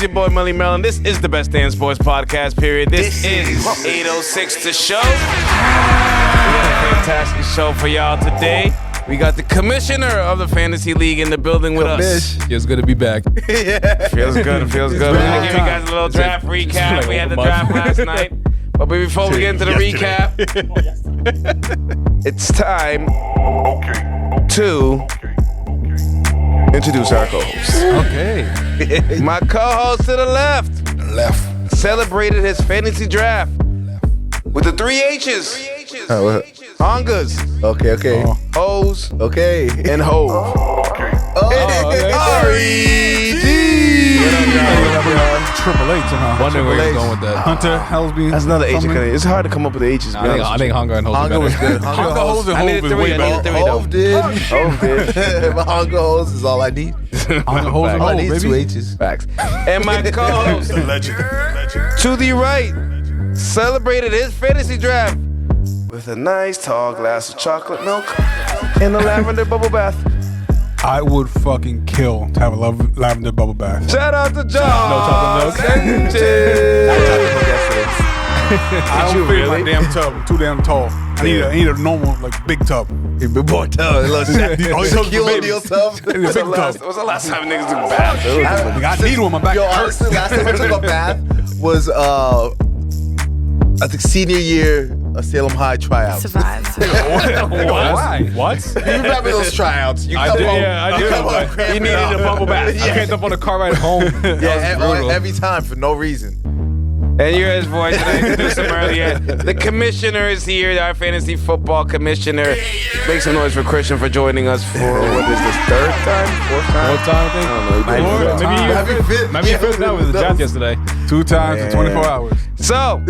your boy, Melly Mel, and this is the Best Damn Sports Podcast, period. This is 806 The Show. We got a fantastic show for y'all today. We got the commissioner of the Fantasy League in the building with us. Feels good to be back. Feels good. We're going to give you guys a little draft recap. We had the draft last night. But before we get into the recap, it's time to introduce our co-host. Okay. My co-host to the left celebrated his fantasy draft with the 3 H's. Hongas. Okay. O's. Okay. And Hove. Triple H somehow. Wondering where you're going with that. Hunter Helsby. That's another H. It's hard to come up with the H's. I think Hunger and Hose are Hunger better. was good. Hunger Hose and I needed Hove is three. way I better. needed three. Hove did. But Hunger Hose is all I need. Hunger Hose and All I Hove, need is 2 baby. H's. Facts. And my co-host to the right celebrated his fantasy draft with a nice tall glass of chocolate milk and a lavender bubble bath. I would fucking kill to have a lavender bubble bath. Shout out to John. No chocolate milk. I don't fit in my damn tub. I'm too damn tall. I need a normal, like, big tub. Big boy tub. Only tubs for Shaquille babies. O'Neal tub. Big tub. What's the last time niggas took baths? I need one. My back Yo, hurts. honestly, last time I took a bath was, I think senior year of Salem High tryouts. Survives. Why? What? You remember those tryouts? You I come do, home, yeah, I you do, come home but cramping you needed up. a bubble bath. I came up on the car ride home. Yeah, brutal. every time for no reason. And you're his voice, and I introduced him earlier. The commissioner is here, our fantasy football commissioner. Make some noise for Christian for joining us for, what is this, third time? Fourth time? What time, I think? I don't know. Fourth time. Maybe you fifth now with the draft yesterday. 2 times in 24 hours. So,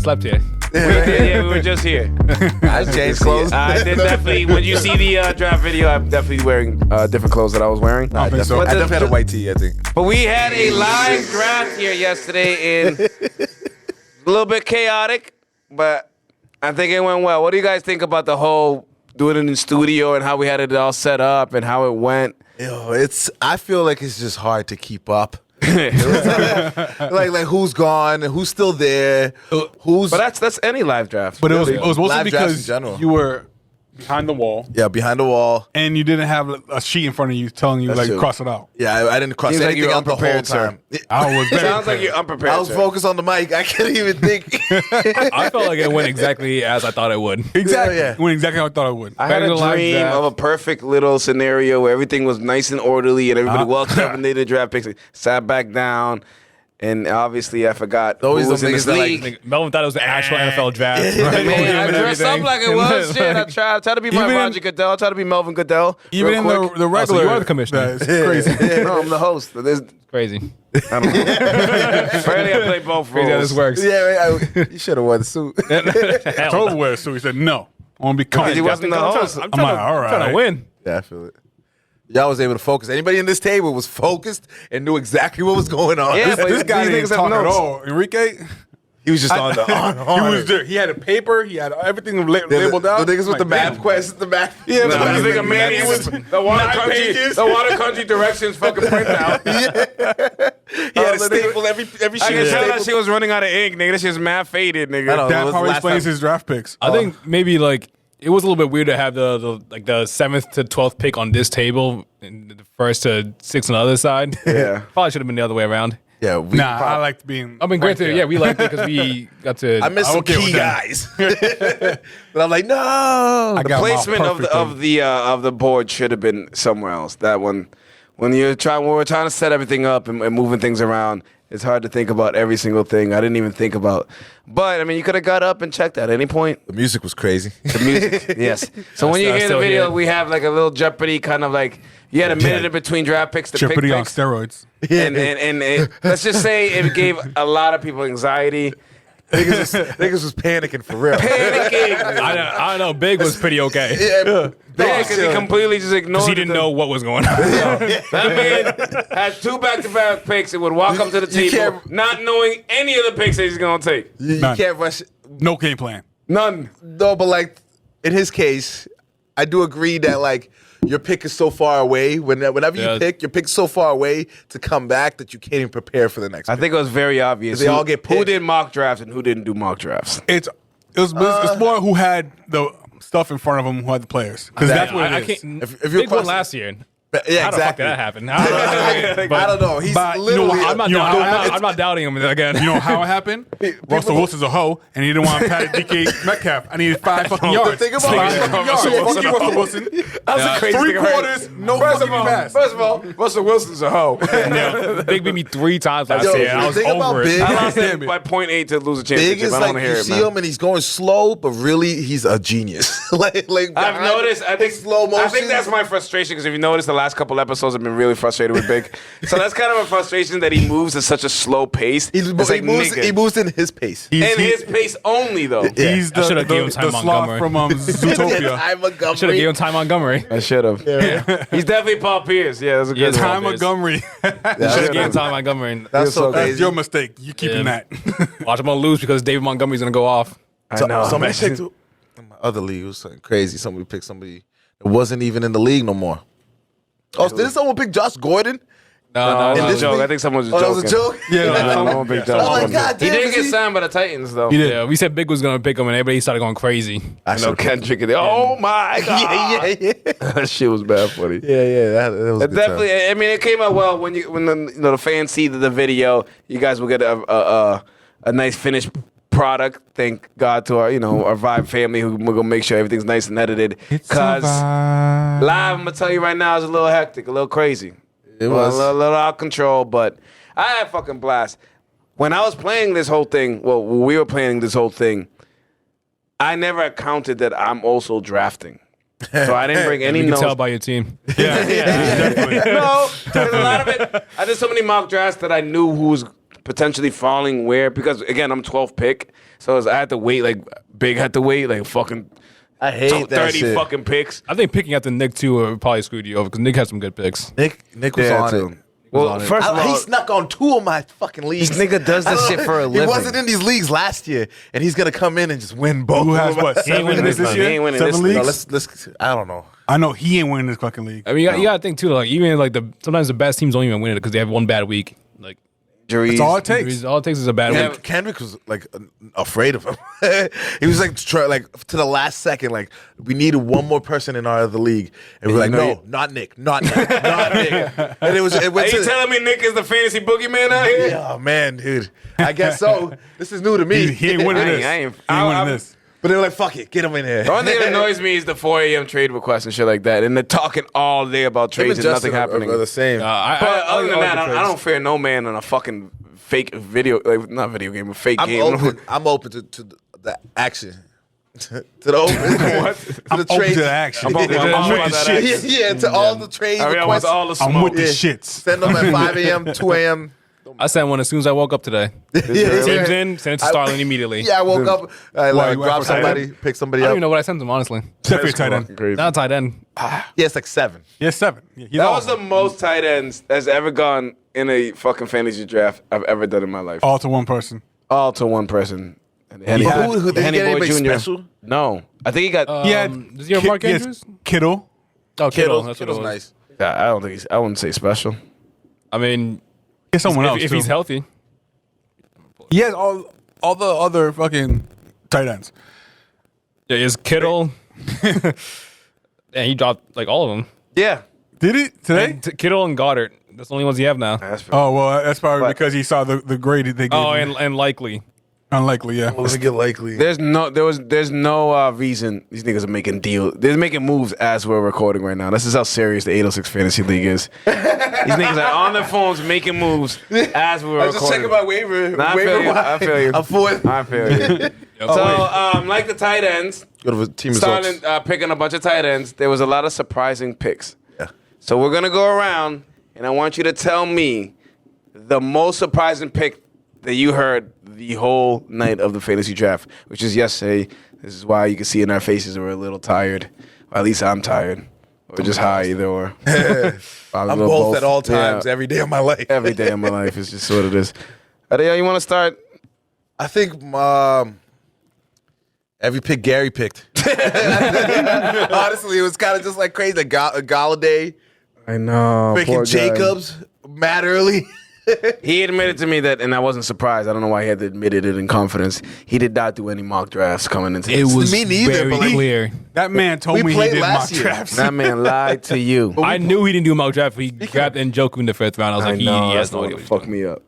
Slept here. we were just here. I changed clothes. I did definitely, when you see the draft video, I'm definitely wearing different clothes that I was wearing. I think so. I definitely had a white tee, I think. But we had a live draft here yesterday, and a little bit chaotic, but I think it went well. What do you guys think about the whole doing it in the studio and how we had it all set up and how it went? Yo, I feel like it's just hard to keep up. like who's gone, who's still there, who's But that's any live draft. But it was mostly Live drafts in because general. you were behind the wall behind the wall. and you didn't have a sheet in front of you telling you, That's like, true. cross it out. Yeah, I didn't cross Seems like anything you're out the whole unprepared, sir. time. I was very Sounds like you're unprepared. I was sir. focused on the mic. I can't even think. I felt like it went exactly as I thought it would. Exactly. Yeah. It went exactly how I thought it would. I had Better a than live dream draft. of a perfect little scenario where everything was nice and orderly and everybody well coordinated draft picks. Sat back down, and obviously I forgot Always who was those in this niggas that, like, league. Like, Melvin thought it was the actual NFL draft. Right? Man, I And dressed up everything. like it was. Shit, I tried to be my Even in- Roger Goodell. I tried to be Melvin Goodell. Even real in quick. the regular. you are the commissioner. It's crazy. No, I'm the host. There's, Crazy. I don't know. Apparently, I play both Crazy how this roles. works. Yeah, right, you should have worn the suit. Hell Told no. where, so he said, no. I want to be comfortable. He wasn't the host. I'm I'm like, all trying to right. win. Yeah, I feel it. Y'all was able to focus. Anybody in this table was focused and knew exactly what was going on. Yeah, but This guy these didn't niggas have talk at notes. all. Enrique, he was just on the he was there. He had a paper. He had everything labeled out. The niggas with the Like, math questions, the math. Yeah, No, but this nigga Manny was the water country directions fucking printout. He had a staple every I sheet. can tell that shit was running out of ink, nigga. That shit's mad faded, nigga. I know. That was probably the last explains time- his draft picks. I think maybe like it was a little bit weird to have the 7th to 12th pick on this table and the 1st to 6th on the other side. Yeah. Probably should have been the other way around. Yeah, we Nah, I liked being. I mean, granted, yeah, we liked it because we got to. I missed some okay with key that. guys. But I'm like, no. I got my Placement perfect of the board should have been somewhere else. That one, when we're trying to set everything up and moving things around, it's hard to think about every single thing. I didn't even think about. But I mean, you could have got up and checked at any point. The music was crazy. The music, yes. So when you I hear the still video, hear it. we have like a little Jeopardy kind of like you had a minute in between draft picks to Jeopardy pick on picks. steroids. And it, let's just say it gave a lot of people anxiety. niggas was panicking for real. Panicking. I don't know. Big was pretty okay. Yeah, Yeah, because he completely just ignored Because he didn't know what was going on. That man had 2 back-to-back picks and would walk up to the You table can't- not knowing any of the picks that he's going to take. you None. can't rush. No game plan. None. No, but like in his case, I do agree that like your pick is so far away. Whenever you pick, your pick's so far away to come back that you can't even prepare for the next. I think it was very obvious. They all get who picked. did mock drafts and who didn't do mock drafts. It's more who had the stuff in front of them who had the players. Because that's what it is. If you're Big one last year. Yeah, How the fuck exactly. did that happen? I don't know. He's literally. I'm not doubting him again. You know how it happened? Russell Wilson's a hoe, and he didn't want to pat DK Metcalf. I needed 5 fucking yards. Think about 5 it. fucking yards. Fuck you, Russell Wilson. That's a crazy 3 thing I heard. quarters, no fucking pass. First of all, Russell Wilson's a hoe. Big beat me 3 times last Yo, year. And I was the thing about over Big- it. I lost him by 0.8 to lose a championship. Big is I don't like want to hear you it, see man. him and he's going slow, but really he's a genius. like I've noticed. I think slow motion. I think that's my frustration because if you notice, the last couple episodes I've been really frustrated with Big. So that's kind of a frustration that he moves at such a slow pace. It's like, he moves in his pace. his pace only though. Yeah. He's I should've gave him the Ty sloth Montgomery. from Zootopia. Ty Montgomery. Should have given Ty Montgomery. I should have. Yeah. He's definitely Paul Pierce. Yeah, that's a good Yeah, one. Ty Montgomery. Should have given Ty Montgomery. That's so That's crazy. your mistake. You keeping that. Watch him gonna lose because David Montgomery's gonna go off. I know. Somebody man. picked in my other league. It was something crazy. Somebody picked somebody that wasn't even in the league no more. Oh, didn't someone pick Josh Gordon? No, in That was a this joke. league? I think someone was Oh, joking. that was a joke? Yeah, Someone picked Josh Oh my Gordon. God, He damn, did is get he- signed by the Titans though. Yeah, we said Big was gonna pick him, and everybody started going crazy. I know Kendrick. Oh my god. yeah. That shit was bad funny. Yeah. That was a good Definitely. time. I mean, it came out well when the fans see the video. You guys will get a nice finished product. Thank God to our our Vibe family who will go make sure everything's nice and edited. Because live, I'm gonna tell you right now, is a little hectic, a little crazy. It was. a little out of control, but I had a fucking blast. When I was playing this whole thing, when we were planning this whole thing, I never accounted that I'm also drafting. So I didn't bring any You can notes. tell by your team. Yeah, definitely. No, because a lot of it, I did so many mock drafts that I knew who was potentially falling where. Because again, I'm 12th pick, so I had to wait. Like Big had to wait. Like fucking I hate that 30 shit. fucking picks. I think picking after Nick too probably screwed you over because Nick had some good picks. Nick was on it. Well, on it. first of all, He snuck on 2 of my fucking leagues. This nigga does I this don't shit for a He living. wasn't in these leagues last year, and he's gonna come in and just win both. Who has of them. what? He ain't 7 winning leagues this this league. He year? ain't winning 7 this leagues? No, let's. I don't know. I know he ain't winning this fucking league. I mean, you gotta think too. Like even like sometimes the best teams don't even win it because they have one bad week. Like injuries. That's all it takes. all it takes is a bad week. Kendrick was like afraid of him. He was like to the last second, like we needed one more person in our other league, and we're like, no, not Nick, not Nick, not Nick. And it Are went you to. telling me Nick is the fantasy boogeyman out here? Oh man, dude, I guess so. This is new to me. He ain't winning I ain't- this. I ain't- He ain't winning I'm- this. But they were like, fuck it, get him in here. The only thing that annoys me is the 4 a.m. trade requests and shit like that, and they're talking all day about Him trades and nothing Justin happening. are the same. But other than that, I don't fear no man on a fucking fake video, like not video game, a fake game. I'm open to the action. To the open. What? To I'm the open trades. to the action. I'm open- I'm I'm with with that the action. shits. Yeah, to all the trades I mean, I want requests. all the smoke. I'm with the Yeah. shits. Send them at 5 a.m., 2 a.m. I sent one as soon as I woke up today. Yeah, Teams yeah. in, sent it to Starling immediately. Yeah, I woke up, I Why, you went dropped for tight somebody, end? picked somebody I don't up. even know what I sent them honestly. Definitely tight end. Crazy. Not tight end. Yeah, it's like 7. Yeah, 7. Yeah, he's That all was the most tight ends that's ever gone in a fucking fantasy draft I've ever done in my life. all to one person. All to one person. Henny, But who did he Henny get Boy anybody Jr. special? No, I think he got. He had Does he have Mark Kid- yes, Andrews? Kittle. Oh, Kittle. That's what it Kittle's was. nice. I don't think I wouldn't say special. I mean, Get someone else if too. he's healthy. He has all the other fucking tight ends. Yeah, is Kittle. Yeah, he dropped like all of them. Yeah, Did he today? And Kittle and Goddard. That's the only ones you have now. that's Oh well, that's probably But- because he saw the grade they gave. Oh, him. and likely. Unlikely, yeah. Let me get likely. There's no reason these niggas are making deals. They're making moves as we're recording right now. This is how serious the 806 Fantasy League is. These niggas are on their phones making moves as we're I recording. just checking my waiver. Nah, I waiver feel you. wire. I feel you. I'm fourth. I feel you. So, like the tight ends, Go to the team results. starting picking a bunch of tight ends, there was a lot of surprising picks. Yeah. So we're gonna go around, and I want you to tell me the most surprising pick that you heard the whole night of the fantasy draft, which is yesterday. This is why you can see in our faces we're a little tired. Or at least I'm tired. Or just high, either or. I'm both at all times, Yeah, every day of my life. every day of my life is just what it is. Adele, you want to start? I think Every pick Gary picked. Honestly, it was kind of just like crazy. Like Galladay, I know. picking Jacobs mad early. He admitted to me that, and I wasn't surprised. I don't know why he had to admit it in confidence. He did not do any mock drafts coming into It this. was Me neither, very but like- clear. That man told We me he played did mock last year. drafts. That man lied to you. I knew he didn't do a mock draft. He grabbed Njoku in the 5th round. I was like, he that's has the no one idea. that What he's fucked doing. me up.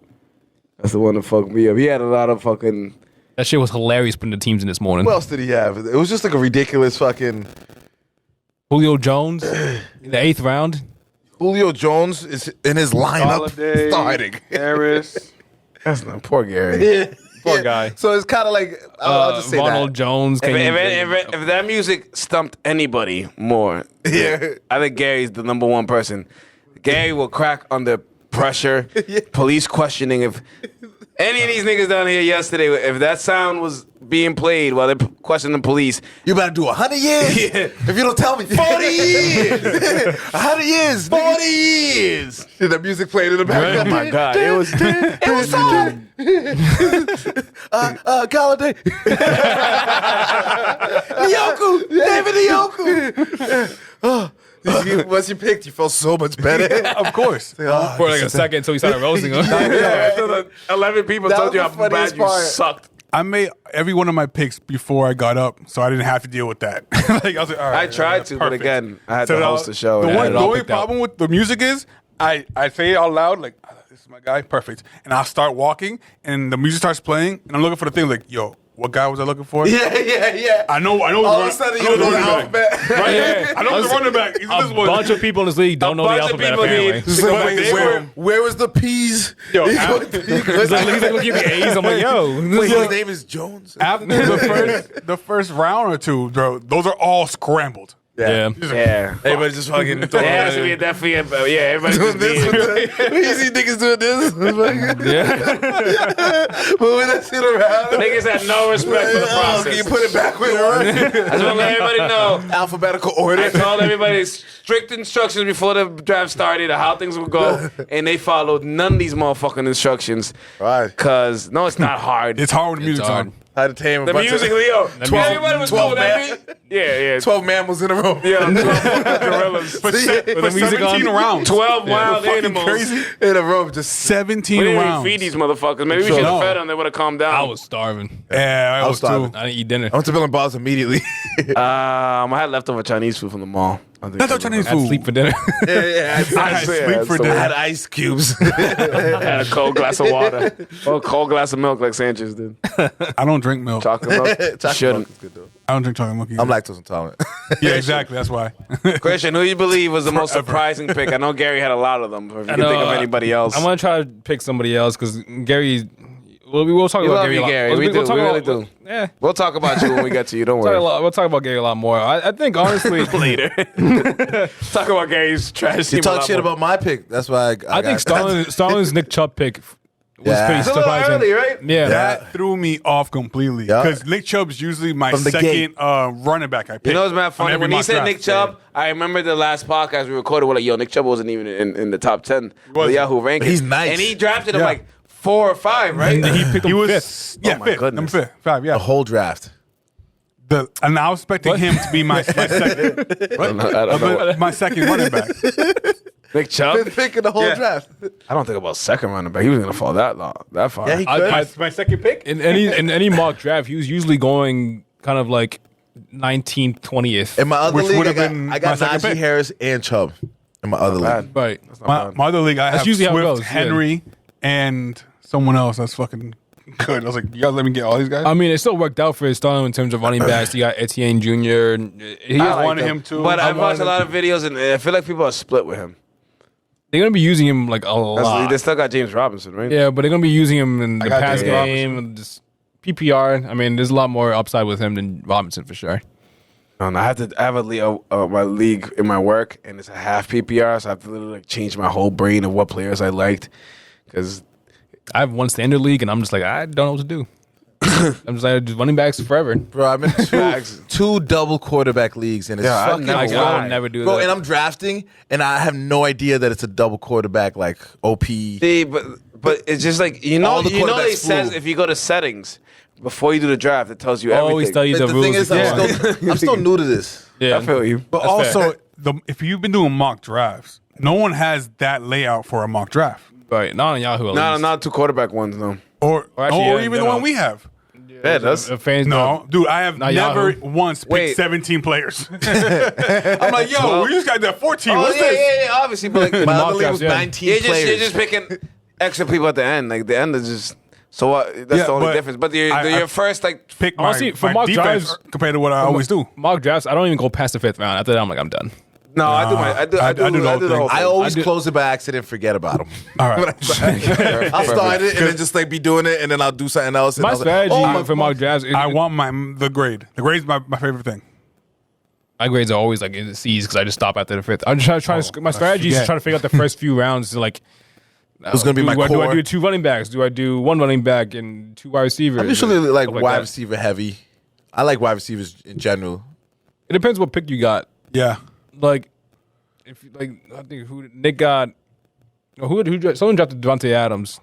That's the one that fucked me up. He had a lot of fucking. That shit was hilarious putting the teams in this morning. What else did he have? It was just like a ridiculous fucking. Julio Jones in the 8th round. Julio Jones is in his lineup starting. Harris. That's not poor Gary. Poor guy. So it's kind of like I'll just say Ronald that. Jones. If that music stumped anybody more, Yeah. I think Gary's the number one person. Gary will crack under pressure, police questioning. If any of these niggas down here yesterday, if that sound was being played while they're questioning the police, You better do 100 years. If you don't tell me 40 years, 100 years, 40 years. Did that music played in the background? oh my god, it was time. Galladay. Njoku. David Njoku. Once you picked, you felt so much better. Of course. for like a second until we started roasting him. So the 11 people That told was you the how funniest bad you part. sucked. I made every one of my picks before I got up, so I didn't have to deal with that. Like, I was like, all right. I tried that's to, but perfect. again, I had So to host the show. The, and I one, had it the all only picked out. problem with the music is I say it out loud, like, this is my guy, perfect. And I'll start walking, and the music starts playing, and I'm looking for the thing, like, yo, what guy was I looking for? Yeah. I know. All of a sudden, you don't know the alphabet. Right? Yeah. I know the running back. He's this A one. bunch of people in this league don't know the bunch of alphabet, people apparently. need- Just But like, they where was the P's? Yo, He's like looking at the A's. I'm like, yo. Wait, his name is Jones. after the first round or two, bro, those are all scrambled. Yeah. Yeah. Everybody just fucking. There has to be definitely everybody Doing just this. being. You see niggas doing this? Yeah. Moving that shit around. Niggas had no respect for the Oh, can you process. put it backward? I just want to let everybody know. Alphabetical order. I told everybody strict instructions before the draft started of how things would go, and they followed none of these motherfucking instructions. Right. Cause no, it's not hard. It's hard when the music's hard. on. Had to tame a The bunch music, of Leo. 12 Everybody was 12 cool. That yeah. 12 mammals in a row. Yeah, 12 fucking gorillas. For the music 17 on? rounds. 12 wild Fucking animals. crazy. In a row, just 17 We didn't even rounds. feed these motherfuckers. Maybe we So- should have No. fed them. They would have calmed down. I was starving. Yeah, I was was too. starving. I didn't eat dinner. I went to Bill and Bob's immediately. I had leftover Chinese food from the mall. That's our Chinese I had to food. sleep for dinner. I I sleep for I dinner. had ice cubes. I had a cold glass of water. Or a cold glass of milk like Sanchez did. I don't drink milk. Chocolate milk. Chocolate Shouldn't. milk is good, though. I don't drink chocolate milk either. I'm lactose intolerant. Yeah, exactly. That's why. Christian, who you believe was the most Forever. surprising pick? I know Gary had a lot of them. If you can think of anybody else. I'm gonna try to pick somebody else because Gary. Well, we will talk We about love Gary. you, a lot. Gary. We do. We'll talk We really about- do. Yeah. We'll talk about you when we get to you. Don't worry. We'll talk about Gary a lot more. I think honestly Later. Talk about Gary's trash team. You a talk lot shit more. about my pick. That's why I think Starlin's Nick Chubb pick was Yeah. pretty It's a little surprising. early, right? Yeah. That threw me off completely. Yeah. Because Nick Chubb's usually my From the second running back I pick. You know what's mad funny? on every When he mock said draft. Nick Chubb, I remember the last podcast we recorded. We're like, yo, Nick Chubb wasn't even in the top 10 of the Yahoo rankings. He's nice. And he drafted him Yeah. like 4 or 5, right? And he picked him He was fifth. Yeah, Oh my fifth. goodness. Number fifth. 5, yeah. The whole draft. And I was expecting him to be my second. What? I don't know. My second running back. Nick Chubb? Picking the whole Yeah. draft. I don't think about second running back. He was going to fall that far. Yeah, he could. My second pick? In any mock draft, he was usually going kind of like 19th, 20th. In my other Which league, would I have got, been I got my second Najee pick. Harris and Chubb. In my other league. Right. My other league, I have usually how it Swift, goes, yeah. Henry, and someone else that's fucking good. I was like, you guys let me get all these guys? I mean, it still worked out for his Starlin in terms of running backs. You got Etienne Jr. and He I was wanted him too. But I I've watched a wanted lot of videos, and I feel like people are split with him. They're gonna be using him like a lot. They still got James Robinson, right? Yeah, but they're gonna be using him in the got pass James game and just PPR. I mean, there's a lot more upside with him than Robinson for sure. No, I have a league, my league in my work, and it's a half PPR, so I have to literally like change my whole brain of what players I liked, because I have one standard league, and I'm just like, I don't know what to do. I'm just like, just running backs forever. Bro, I'm in two double quarterback leagues, and it's Yeah, I'd fucking never Like, why? I would never do Bro, that. and I'm drafting, and I have no idea that it's a double quarterback, like OP. See, but But it's just like All the they quarterbacks says flew. if you go to settings before you do the draft, it tells you everything. Always tell you But the the rules. thing is, before. I'm still new to this. Yeah. I feel you. But That's also, if you've been doing mock drafts, no one has that layout for a mock draft. Right. Not on Yahoo. At least. Not 2 quarterback ones though. Or actually, yeah, even the no. one we have. Yeah, that's Fans No, dude, I have Not never Yahoo. once picked Wait. 17 players. I'm like, yo, we just got that 14. What's this? obviously, but like, My mock other league drafts, was yeah. 19 you're players. just picking extra people at the end. Like the end is just so what? That's Yeah, the only but difference. But I your first like Pick my, Honestly, for my mock defense drives- compared to what I always do. mock drafts. I don't even go past the 5th round. After that, I'm like, I'm done. no, I do the whole thing. I always close it by accident and forget about them. All right. I'll start it and then just like be doing it, and then I'll do something else. And My I was strategy like, oh, for mock drafts, I want the grade. The grade's my favorite thing. my grades are always like in the C's because I just stop after the 5th. I'm just trying to. My strategy is to forget. try to figure out the first few rounds. To like, Who's gonna be my do I core? do 2 running backs? Do I do 1 running back and 2 wide receivers? I'm usually like Stuff wide that. receiver heavy. I like wide receivers in general. It depends what pick you got. Yeah. Like, if like I think Nick got. Someone drafted Devontae Adams.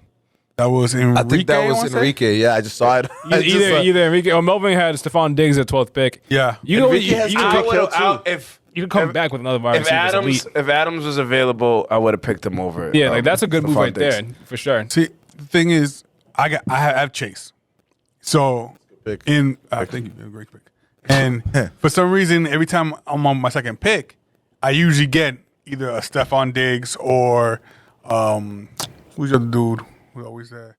That was Enrique. I think that I wanna was say? Enrique. Yeah, I just saw it. I just saw- Either Enrique or Melvin had Stephon Diggs at 12th pick. Yeah. You know, Enrique you, has you to can pick pick- Hill, too. if you can come back with another wide receiver. that's elite. If Adams was available, I would have picked him over. Yeah, like that's a good move Stephon right Diggs. there for sure. See, the thing is, I have Chase. So pick. I think you did a great pick. And for some reason, every time I'm on my second pick, I usually get either a Stephon Diggs or who's the other dude who always there?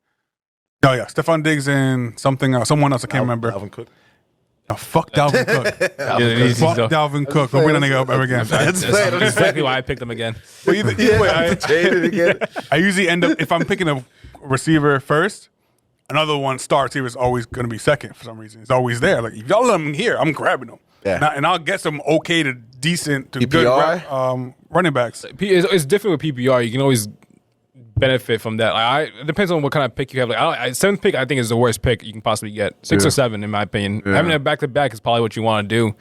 Oh yeah, Stephon Diggs and someone else. I can't remember. Alvin Cook. Oh, fuck Dalvin Cook. He's Fuck so- Dalvin Cook. Don't bring that nigga up ever again. That's fair. exactly why I picked him again. But either way, Traded again. I usually end up, if I'm picking a receiver first, another one star receiver is always going to be second for some reason. It's always there. Like, if y'all let them here, I'm grabbing them. Yeah. And I'll get some okay to decent to PPR? good running backs. It's different with PPR. You can always benefit from that. It depends on what kind of pick you have. Like, 7th pick, I think is the worst pick you can possibly get. 6 or 7, in my opinion. Having a back to back is probably what you want to do.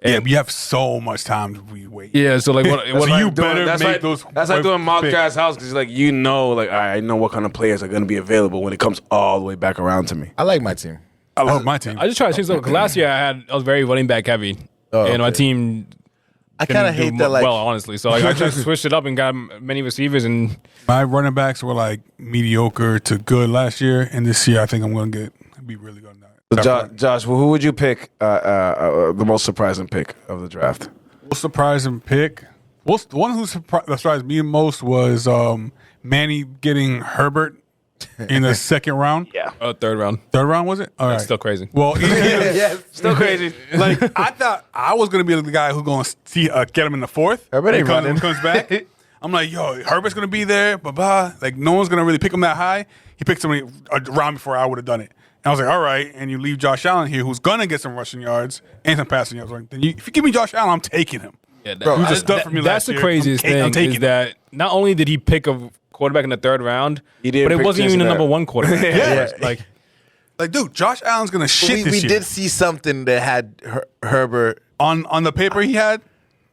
Yeah, but you have so much time to wait. Yeah, so like what So you Doing- better that's make like, those. That's like doing mock picks. draft's house because like all right, I know what kind of players are going to be available when it comes all the way back around to me. I like my team. I love my team. I just try to change something. 'Cause last year I was very running back heavy, and my okay. team I kind of didn't do hate that. Like, well, honestly. So like, I just switched it up and got many receivers and. My running backs were like mediocre to good last year, and this year I think I'm going to be really good on that. So Josh, who would you pick the most surprising pick of the draft? Most surprising pick. The one who surprised me most was Manny getting Herbert in the second round. Yeah. Third round. Third round, was it? All right. Still crazy. Well, Still crazy. like I thought I was gonna be the guy who's gonna see get him in the 4th. Herbert ain't when he running. comes back. I'm like, yo, Herbert's gonna be there, blah. Like no one's gonna really pick him that high. He picked somebody a round before I would have done it. And I was like, all right. And you leave Josh Allen here, who's gonna get some rushing yards and some passing yards. Like, if you give me Josh Allen, I'm taking him. Yeah, Bro, He was a stud for me that's last the year. craziest I'm thing taking is him. that not only did he pick a quarterback in the 3rd round, He didn't but it pick wasn't even the Cincinnati. number 1 quarterback. Yeah. Like Like, dude, Josh Allen's gonna shit we this year. did see something that had Herbert on the paper he had.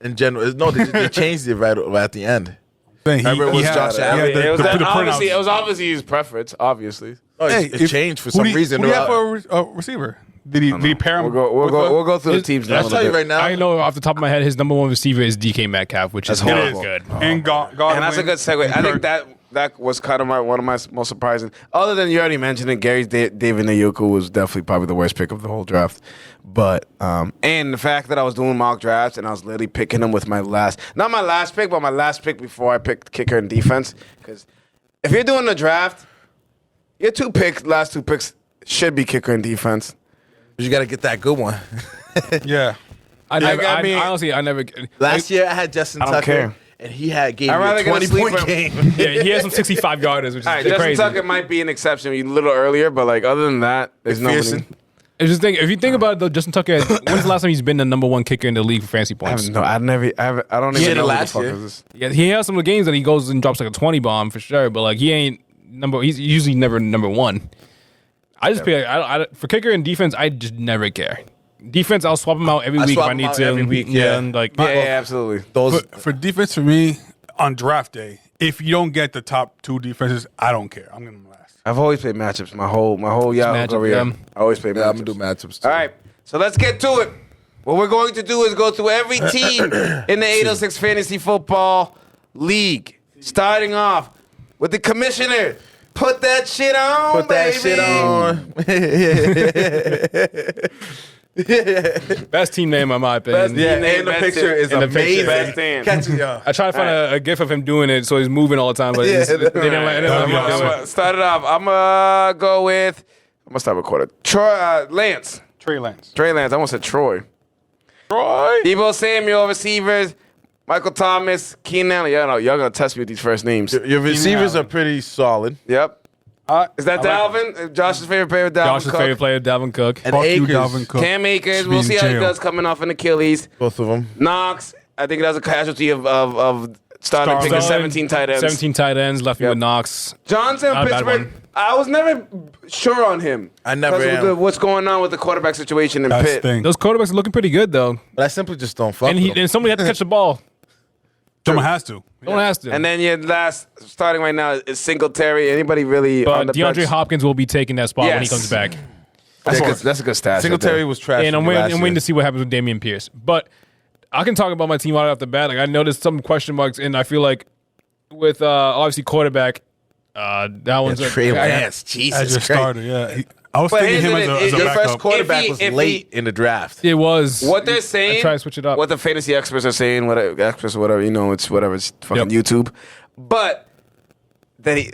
in general. No, they changed it right at the end. Thing. Herbert was Josh Allen. It was printouts. it was obviously his preference, obviously. Oh, Hey, it changed for some reason. Who do you have for a receiver? Did he pair him? We'll go through the teams now. I'll tell you right now. I know off the top of my head, his number 1 receiver is DK Metcalf, which is That's horrible. horrible. Good. And Godwin. And that's a good segue. I think Kirk. that was kind of one of my most surprising. Other than you already mentioned it, David Njoku was definitely probably the worst pick of the whole draft. But and the fact that I was doing mock drafts and I was literally picking them with not my last pick, but my last pick before I picked kicker and defense. Because if you're doing the draft, your last two picks should be kicker and defense. You got to get that good one. Yeah. I mean- honestly, I never. Last year I had Justin I don't Tucker, care. and he gave I'd me rather a get a 20-point sleeper. game. Yeah, he has some 65 yarders, which is All right, Justin crazy. Tucker might be an exception a little earlier, but like other than that, there's nobody. McPherson. It's just if you think about it, though, Justin Tucker, when's the last time he's been the number 1 kicker in the league for fantasy I points? don't know. I don't He even did it know who the last fuck year. is this. Yeah, he has some of the games that he goes and drops like a 20 bomb for sure, but like he ain't he's usually never number 1. I just pick for kicker and defense, I just never care. Defense, I'll swap him out every I week if swap I him need out to. every week, yeah, yeah. and like Yeah, absolutely. Those For defense, for me, on draft day, if you don't get the top 2 defenses, I don't care. I'm going to last. I've always played matchups my whole Yahoo matchup, career. yeah. I always play matchups. Yeah, I'm gonna do matchups too. All right, so let's get to it. What we're going to do is go through every team in the 806 Fantasy Football League. Starting off with the commissioner. Put that shit on, Put that baby. shit on. Best team name, in my opinion. Yeah, And the best picture team. is And the picture. amazing. Best team. Catch it, yeah. I tried to find a gif of him doing it, so he's moving all the time, but Yeah, they didn't let That'd be him do awesome. it. Start it off. I'm going to go with, I'm going to start recording. Lance. Trey Lance. Trey Lance. I almost said Troy. Debo Samuel, receivers. Michael Thomas. Keenan Allen. Y'all going to test me with these first names. Your receivers are pretty solid. Yep. Is that Dalvin? Josh's favorite player, Dalvin Josh's Cook. favorite player, Dalvin Cook. And Fuck you, Akers, Dalvin Cook. Cam Akers. Should be We'll in see how he jail. does coming off an Achilles. both of them. Knox. I think that's a casualty of starting picking 17 tight ends. 17 tight ends, left me Yep. with Knox. Johnson, Not a bad Pittsburgh. one. I was never sure on him. I never Because of am. what's going on with the quarterback situation in That's the Pitt. thing. Those quarterbacks are looking pretty good, though. But I simply just don't fuck And with them. and somebody had to catch the ball. Someone has to. No one has to. And then your last starting right now is Singletary. Anybody really on but the DeAndre bench? Hopkins will be taking that spot when he Yes. comes back. That's a good stat. Singletary was trash. And I'm last waiting year. to see what happens with Damian Pierce. But I can talk about my team right off the bat. Like I noticed some question marks, and I feel like with obviously quarterback, that one's Trey I- Lance, As Jesus your Christ. starter, yeah. I was But thinking him isn't as it- a your Your backup. first quarterback If was he- if late he- in the draft. It was What they're I saying, try to switch it up. what the fantasy experts are saying, whatever experts or whatever, it's whatever, it's fucking Yep. YouTube. But I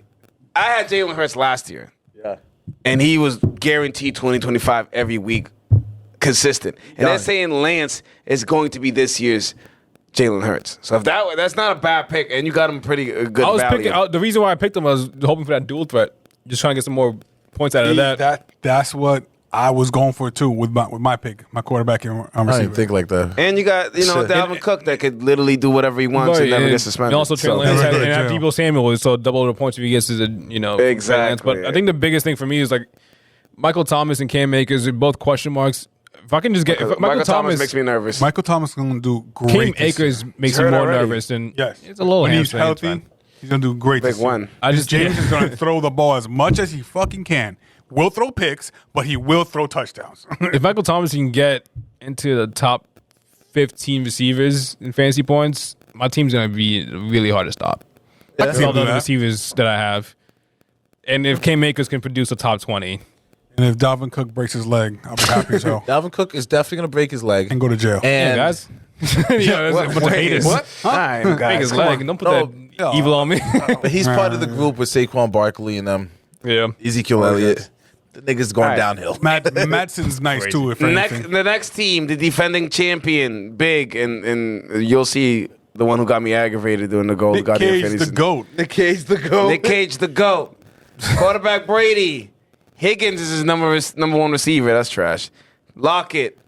had Jalen Hurts last year, Yeah. and he was guaranteed 2025 every week, consistent. And they're Done. saying Lance is going to be this year's Jalen Hurts. So if that's not a bad pick, and you got him pretty good I was value. picking. The reason why I picked him was hoping for that dual threat, just trying to get some more points out of that. That's what I was going for too with my pick, my quarterback and I receiver. didn't think like that. And you got, Shit. Dalvin Cook that could literally do whatever he wants and never get suspended. And also Trey So- Lance Right, and right, have jail. Debo Samuel, so double the points if he gets to Trey Lance. Exactly. But I think the biggest thing for me is like Michael Thomas and Cam Akers are both question marks. If I can just get if Michael Thomas makes me nervous. Michael Thomas is going to do great. Cam this Akers season. makes He's me hurt more already. nervous than Yes, it's a little when he's hamstring, it's healthy, fine. he's going to do great. Big this season. one. I just James is going to throw the ball as much as he fucking can. Will throw picks, but he will throw touchdowns. if Michael Thomas can get into the top 15 receivers in fantasy points, my team's going to be really hard to stop. I With can all the do other that. receivers that I have. And if Cam Akers can produce a top 20, And if Dalvin Cook breaks his leg, I'll be happy as hell Dalvin Cook is definitely going to break his leg. and go to jail. yeah, And guys. Yeah, that's a bunch of haters. What? Time, Break his guys. leg. Don't put No, that no. evil on me. but he's part of the group with Saquon Barkley and yeah. Ezekiel Elliott. The nigga's going All right. downhill. Madsen's nice Crazy. too. If anything. The next team, the defending champion, big, and you'll see the one who got me aggravated doing the goal. Nick goddamn Cage, fantasy. the GOAT. Nick Cage, the GOAT. Nick Cage, the GOAT. Quarterback Brady. Higgins is his number one receiver. That's trash. Lockett.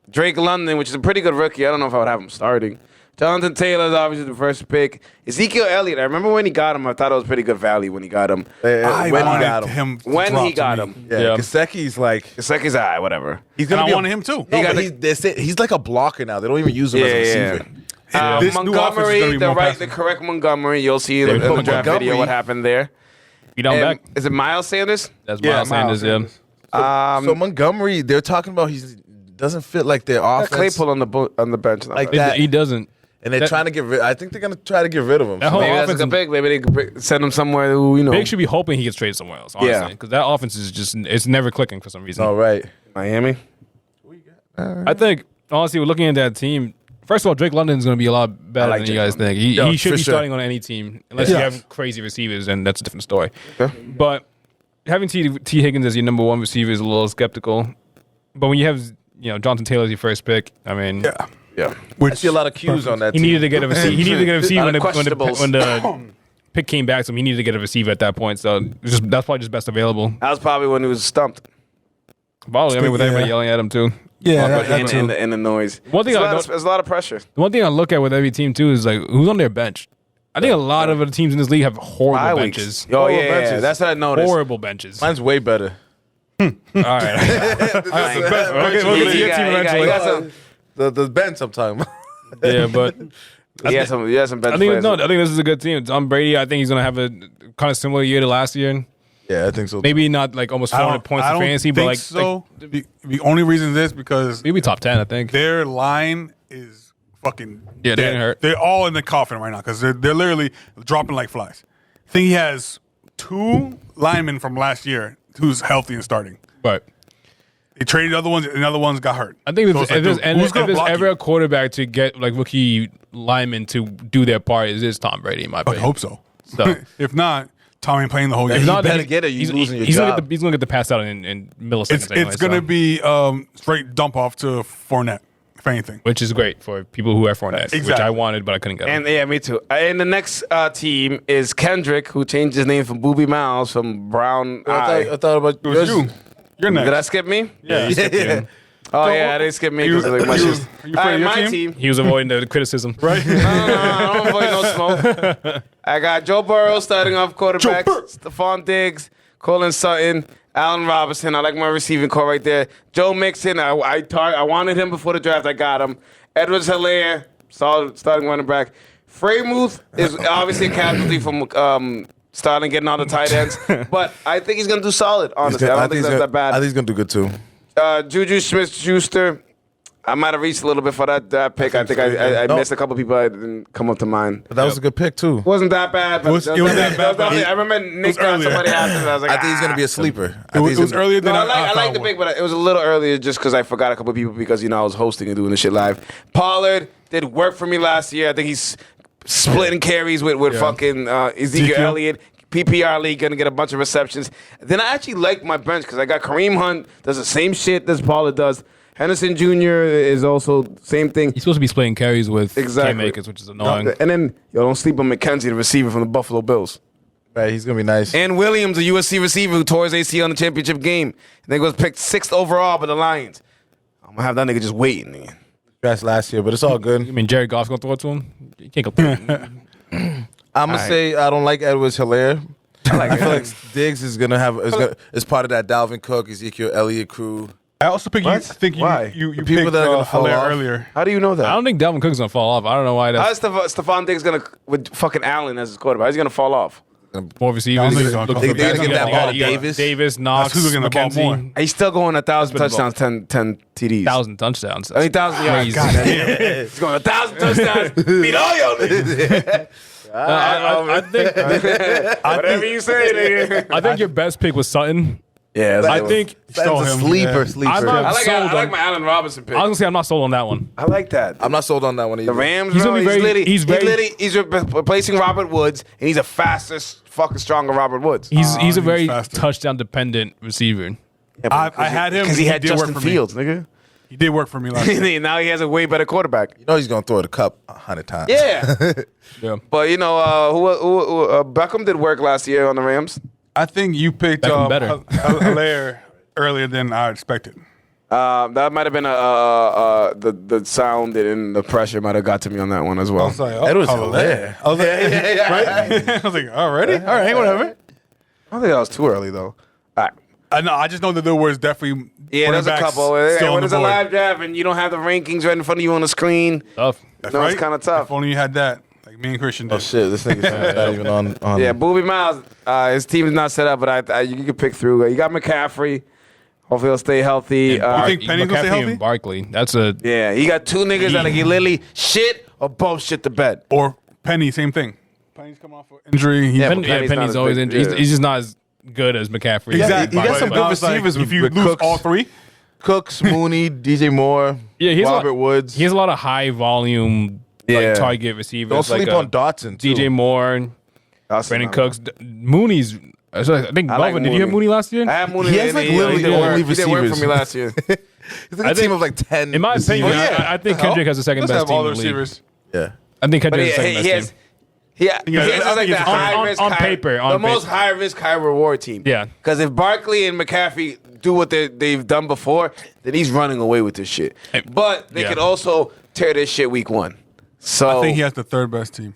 Drake London, which is a pretty good rookie. I don't know if I would have him starting. Jonathan Taylor is obviously the first pick. Ezekiel Elliott. I remember when he got him. I thought it was pretty good value when he got him. I when he wanted got him. him. to When drop he to got me. him. Yeah, Yeah. Gesicki's like Second's whatever. he's And gonna I be. wanted him too. No, He got but he's like a blocker now. They don't even use him as a receiver. This new offense is Montgomery, gonna be the more the passing. correct Montgomery. You'll see in They the put draft Montgomery- video what happened there. You down And back? is it Miles Sanders? That's Yeah, Miles Sanders, yeah. So Montgomery, they're talking about he doesn't fit like their offense Claypool on the bench. Not like bad. that. He doesn't. and they're that- trying to get rid. I think they're gonna try to get rid of him. That whole Maybe that's a offense good is- pick. Maybe they could send him somewhere who Big should be hoping he gets traded somewhere else, honestly. Yeah. Because that offense is just, it's never clicking for some reason. All right. Miami. I think, honestly, we're looking at that team. First of all, Drake London's going to be a lot better I like than you Drake guys London. think. Yeah, He should for be sure. starting on any team, unless you Yeah. have crazy receivers, and that's a different story. Okay. But having T. Higgins as your number one receiver is a little skeptical. But when you have, Jonathan Taylor as your first pick, I mean, Yeah. Yeah. I see a lot of cues on that. he needed to get a receiver. He needed to get a receiver Lot of when the pick came back, so he needed to get a receiver at that point. So that's probably just best available. That was probably when he was stumped. Probably, I mean, with everybody Yeah. yelling at him too. Yeah, And, that too. and the noise. One thing There's a lot of pressure. The one thing I look at with every team too is like who's on their bench. I think a lot of the teams in this league have horrible Bye benches. weeks. Oh, Horrible yeah, benches. that's what I noticed. Horrible benches. Mine's way better. All right. Okay, we'll get to your team You eventually. got some- The bench I'm talking about. Yeah, but He has some bench I think players. I think this is a good team. Tom Brady, I think he's gonna have a kind of similar year to last year. Yeah, I think so. Maybe not like almost 400 points in fantasy, but like so. The only reason is because maybe top 10. I think. their line is fucking Yeah, they're dead. gonna hurt. They're all in the coffin right now because they're literally dropping like flies. I think he has 2 linemen from last year who's healthy and starting. But They traded other ones, and the other ones got hurt. I think So if it's like, dude, who's gonna there's block ever you? a quarterback to get like rookie linemen to do their part, it is Tom Brady in my I opinion. hope so. So If not, Tom ain't playing the whole Yeah, game. he not that better get it. You losing your he's job. Gonna get the pass out in milliseconds. It's gonna be straight dump off to Fournette, if anything. which is great for people who have Fournette, which Exactly. I wanted but I couldn't get. And yeah, me too. And the next team is Kendrick, who changed his name from Booby Miles from Brown Eye. I thought about It was you. You're next. Did I skip me? yeah, he skipped him. Oh yeah, they skipped me because like my you- shit. are you All afraid right, of your my team? team. He was avoiding the criticism. Right? No, I don't avoid no smoke. I got Joe Burrow starting off quarterbacks, Stephon Diggs, Colin Sutton, Allen Robinson. I like my receiving core right there. Joe Mixon. I wanted him before the draft. I got him. Edwards-Helaire, solid starting running back. Freiermuth is obviously a casualty from starting getting all the tight ends, but I think he's gonna do solid. Honestly, I don't think that's that bad. I think he's gonna do good too. Juju Smith-Schuster. I might have reached a little bit for that pick. I think I No. missed a couple people that didn't come up to mind. But that was a good pick too. Wasn't that bad. But It was that bad, but I remember Nick got earlier. somebody after. I was like, I think he's gonna be ah. a sleeper. It was earlier than No, I I thought like the it pick, was. but it was a little earlier just because I forgot a couple people because I was hosting and doing the shit live. Pollard did work for me last year. I think he's splitting carries with fucking Ezekiel Ezekiel. Elliott. PPR league gonna get a bunch of receptions. Then I actually like my bench because I got Kareem Hunt does the same shit as Pollard does. Henderson Jr. is also same thing. He's supposed to be splitting carries with Exactly. Cam Akers, which is annoying. And then don't sleep on McKenzie, the receiver from the Buffalo Bills. Right, he's gonna be nice. And Williams, a USC receiver who tore his ACL in the championship game. And then was picked 6th overall by the Lions. I'm gonna have that nigga just waiting. Nigga. That's last year, but it's all I good. mean, Jared Goff's gonna throw it to him. You can't go through it. I'm gonna say I don't like Edwards-Helaire. I feel like Diggs is gonna have is part of that Dalvin Cook, Ezekiel Elliott crew. I also think What? I think Why? you The people picked that are gonna fall Hilaire off. earlier. How do you know that? I don't think Dalvin Cook's gonna fall off. I don't know why that's How's Stephon Diggs gonna with fucking Allen as his quarterback? How's he gonna fall off? more receivers. think he's gonna Looking come for back. guys. They're gonna get that ball to You got Davis. Davis, Knox, who's looking at the ball McKenzie. more. He's still going 1,000 Spin the ball. touchdowns, 10 TDs. 1,000 touchdowns. I mean, 1,000 yards. Crazy. He's going 1,000 touchdowns. Beat all y'all niggas. I think Whatever you say, nigga. I think your best pick was Sutton. Yeah, I think Stole That's a him, sleeper, yeah. sleeper. I'm not- I like sold on- my Allen Robinson pick. I was gonna say I'm not sold on that one. I like that. I'm not sold on that one either. The Rams, He's bro, gonna be very- he's replacing Robert Woods, and he's a faster, fucking stronger Robert Woods. He's a he's very faster. touchdown dependent receiver. I had him because he had did work Justin for me. Fields, nigga. He did work for me last year. Now he has a way better quarterback. You know he's gonna throw the cup 100 times. Yeah, Yeah. but Beckham did work last year on the Rams. I think you picked Beckham better. Hilaire earlier than I expected. That might have been the sound and the pressure might have got to me on that one as I well. was like, Edwards Hilaire. I was like, right? I was like, already? All right, whatever. I don't think that was too early though. All right. I know. I just know that there was definitely Yeah, there's a quarterbacks couple. still When on it's the a board. live draft and you don't have the rankings right in front of you on the screen, Tough. That's no, right. it's kind of tough. If only you had that, like me and Christian did. Oh shit, this nigga's not even on. Yeah, Booby Miles, his team is not set up, but you can pick through. You got McCaffrey. Hopefully he'll stay healthy. You think Penny's gonna stay McCaffrey healthy? and Barkley. That's a Yeah, he got two niggas that get literally shit or both shit to bed. Or Penny, same thing. Penny's coming off of injury. Yeah, Penny, but Penny's not Penny's as always big, injured. yeah. He's just not as good as McCaffrey. Exactly. He got some But good I was like, receivers if you with lose Cooks. all three, Cooks, Mooney, DJ Moore, Yeah, he has Robert a lot, Woods. He has a lot of high volume Yeah. like target receivers. Don't sleep like on Dotson. Too. DJ Moore, Brandon Cooks, Mooney's. I think I like Melvin. Did you have Mooney. Mooney last year? I have Mooney. He has, and like, he literally did the work. only He did work for receivers. me last year. He's like a team of like 10. In my opinion, receivers. I think Kendrick has the second let's best have team all in the the league. receivers. Yeah. I think But Kendrick has the second he best has. team. He I has think like the it's high risk, on paper, the on most paper. high risk, high reward team. Yeah. Because if Barkley and McCaffrey do what they've done before, then he's running away with this shit. But they Yeah. could also tear this shit week one. So I think he has the third best team.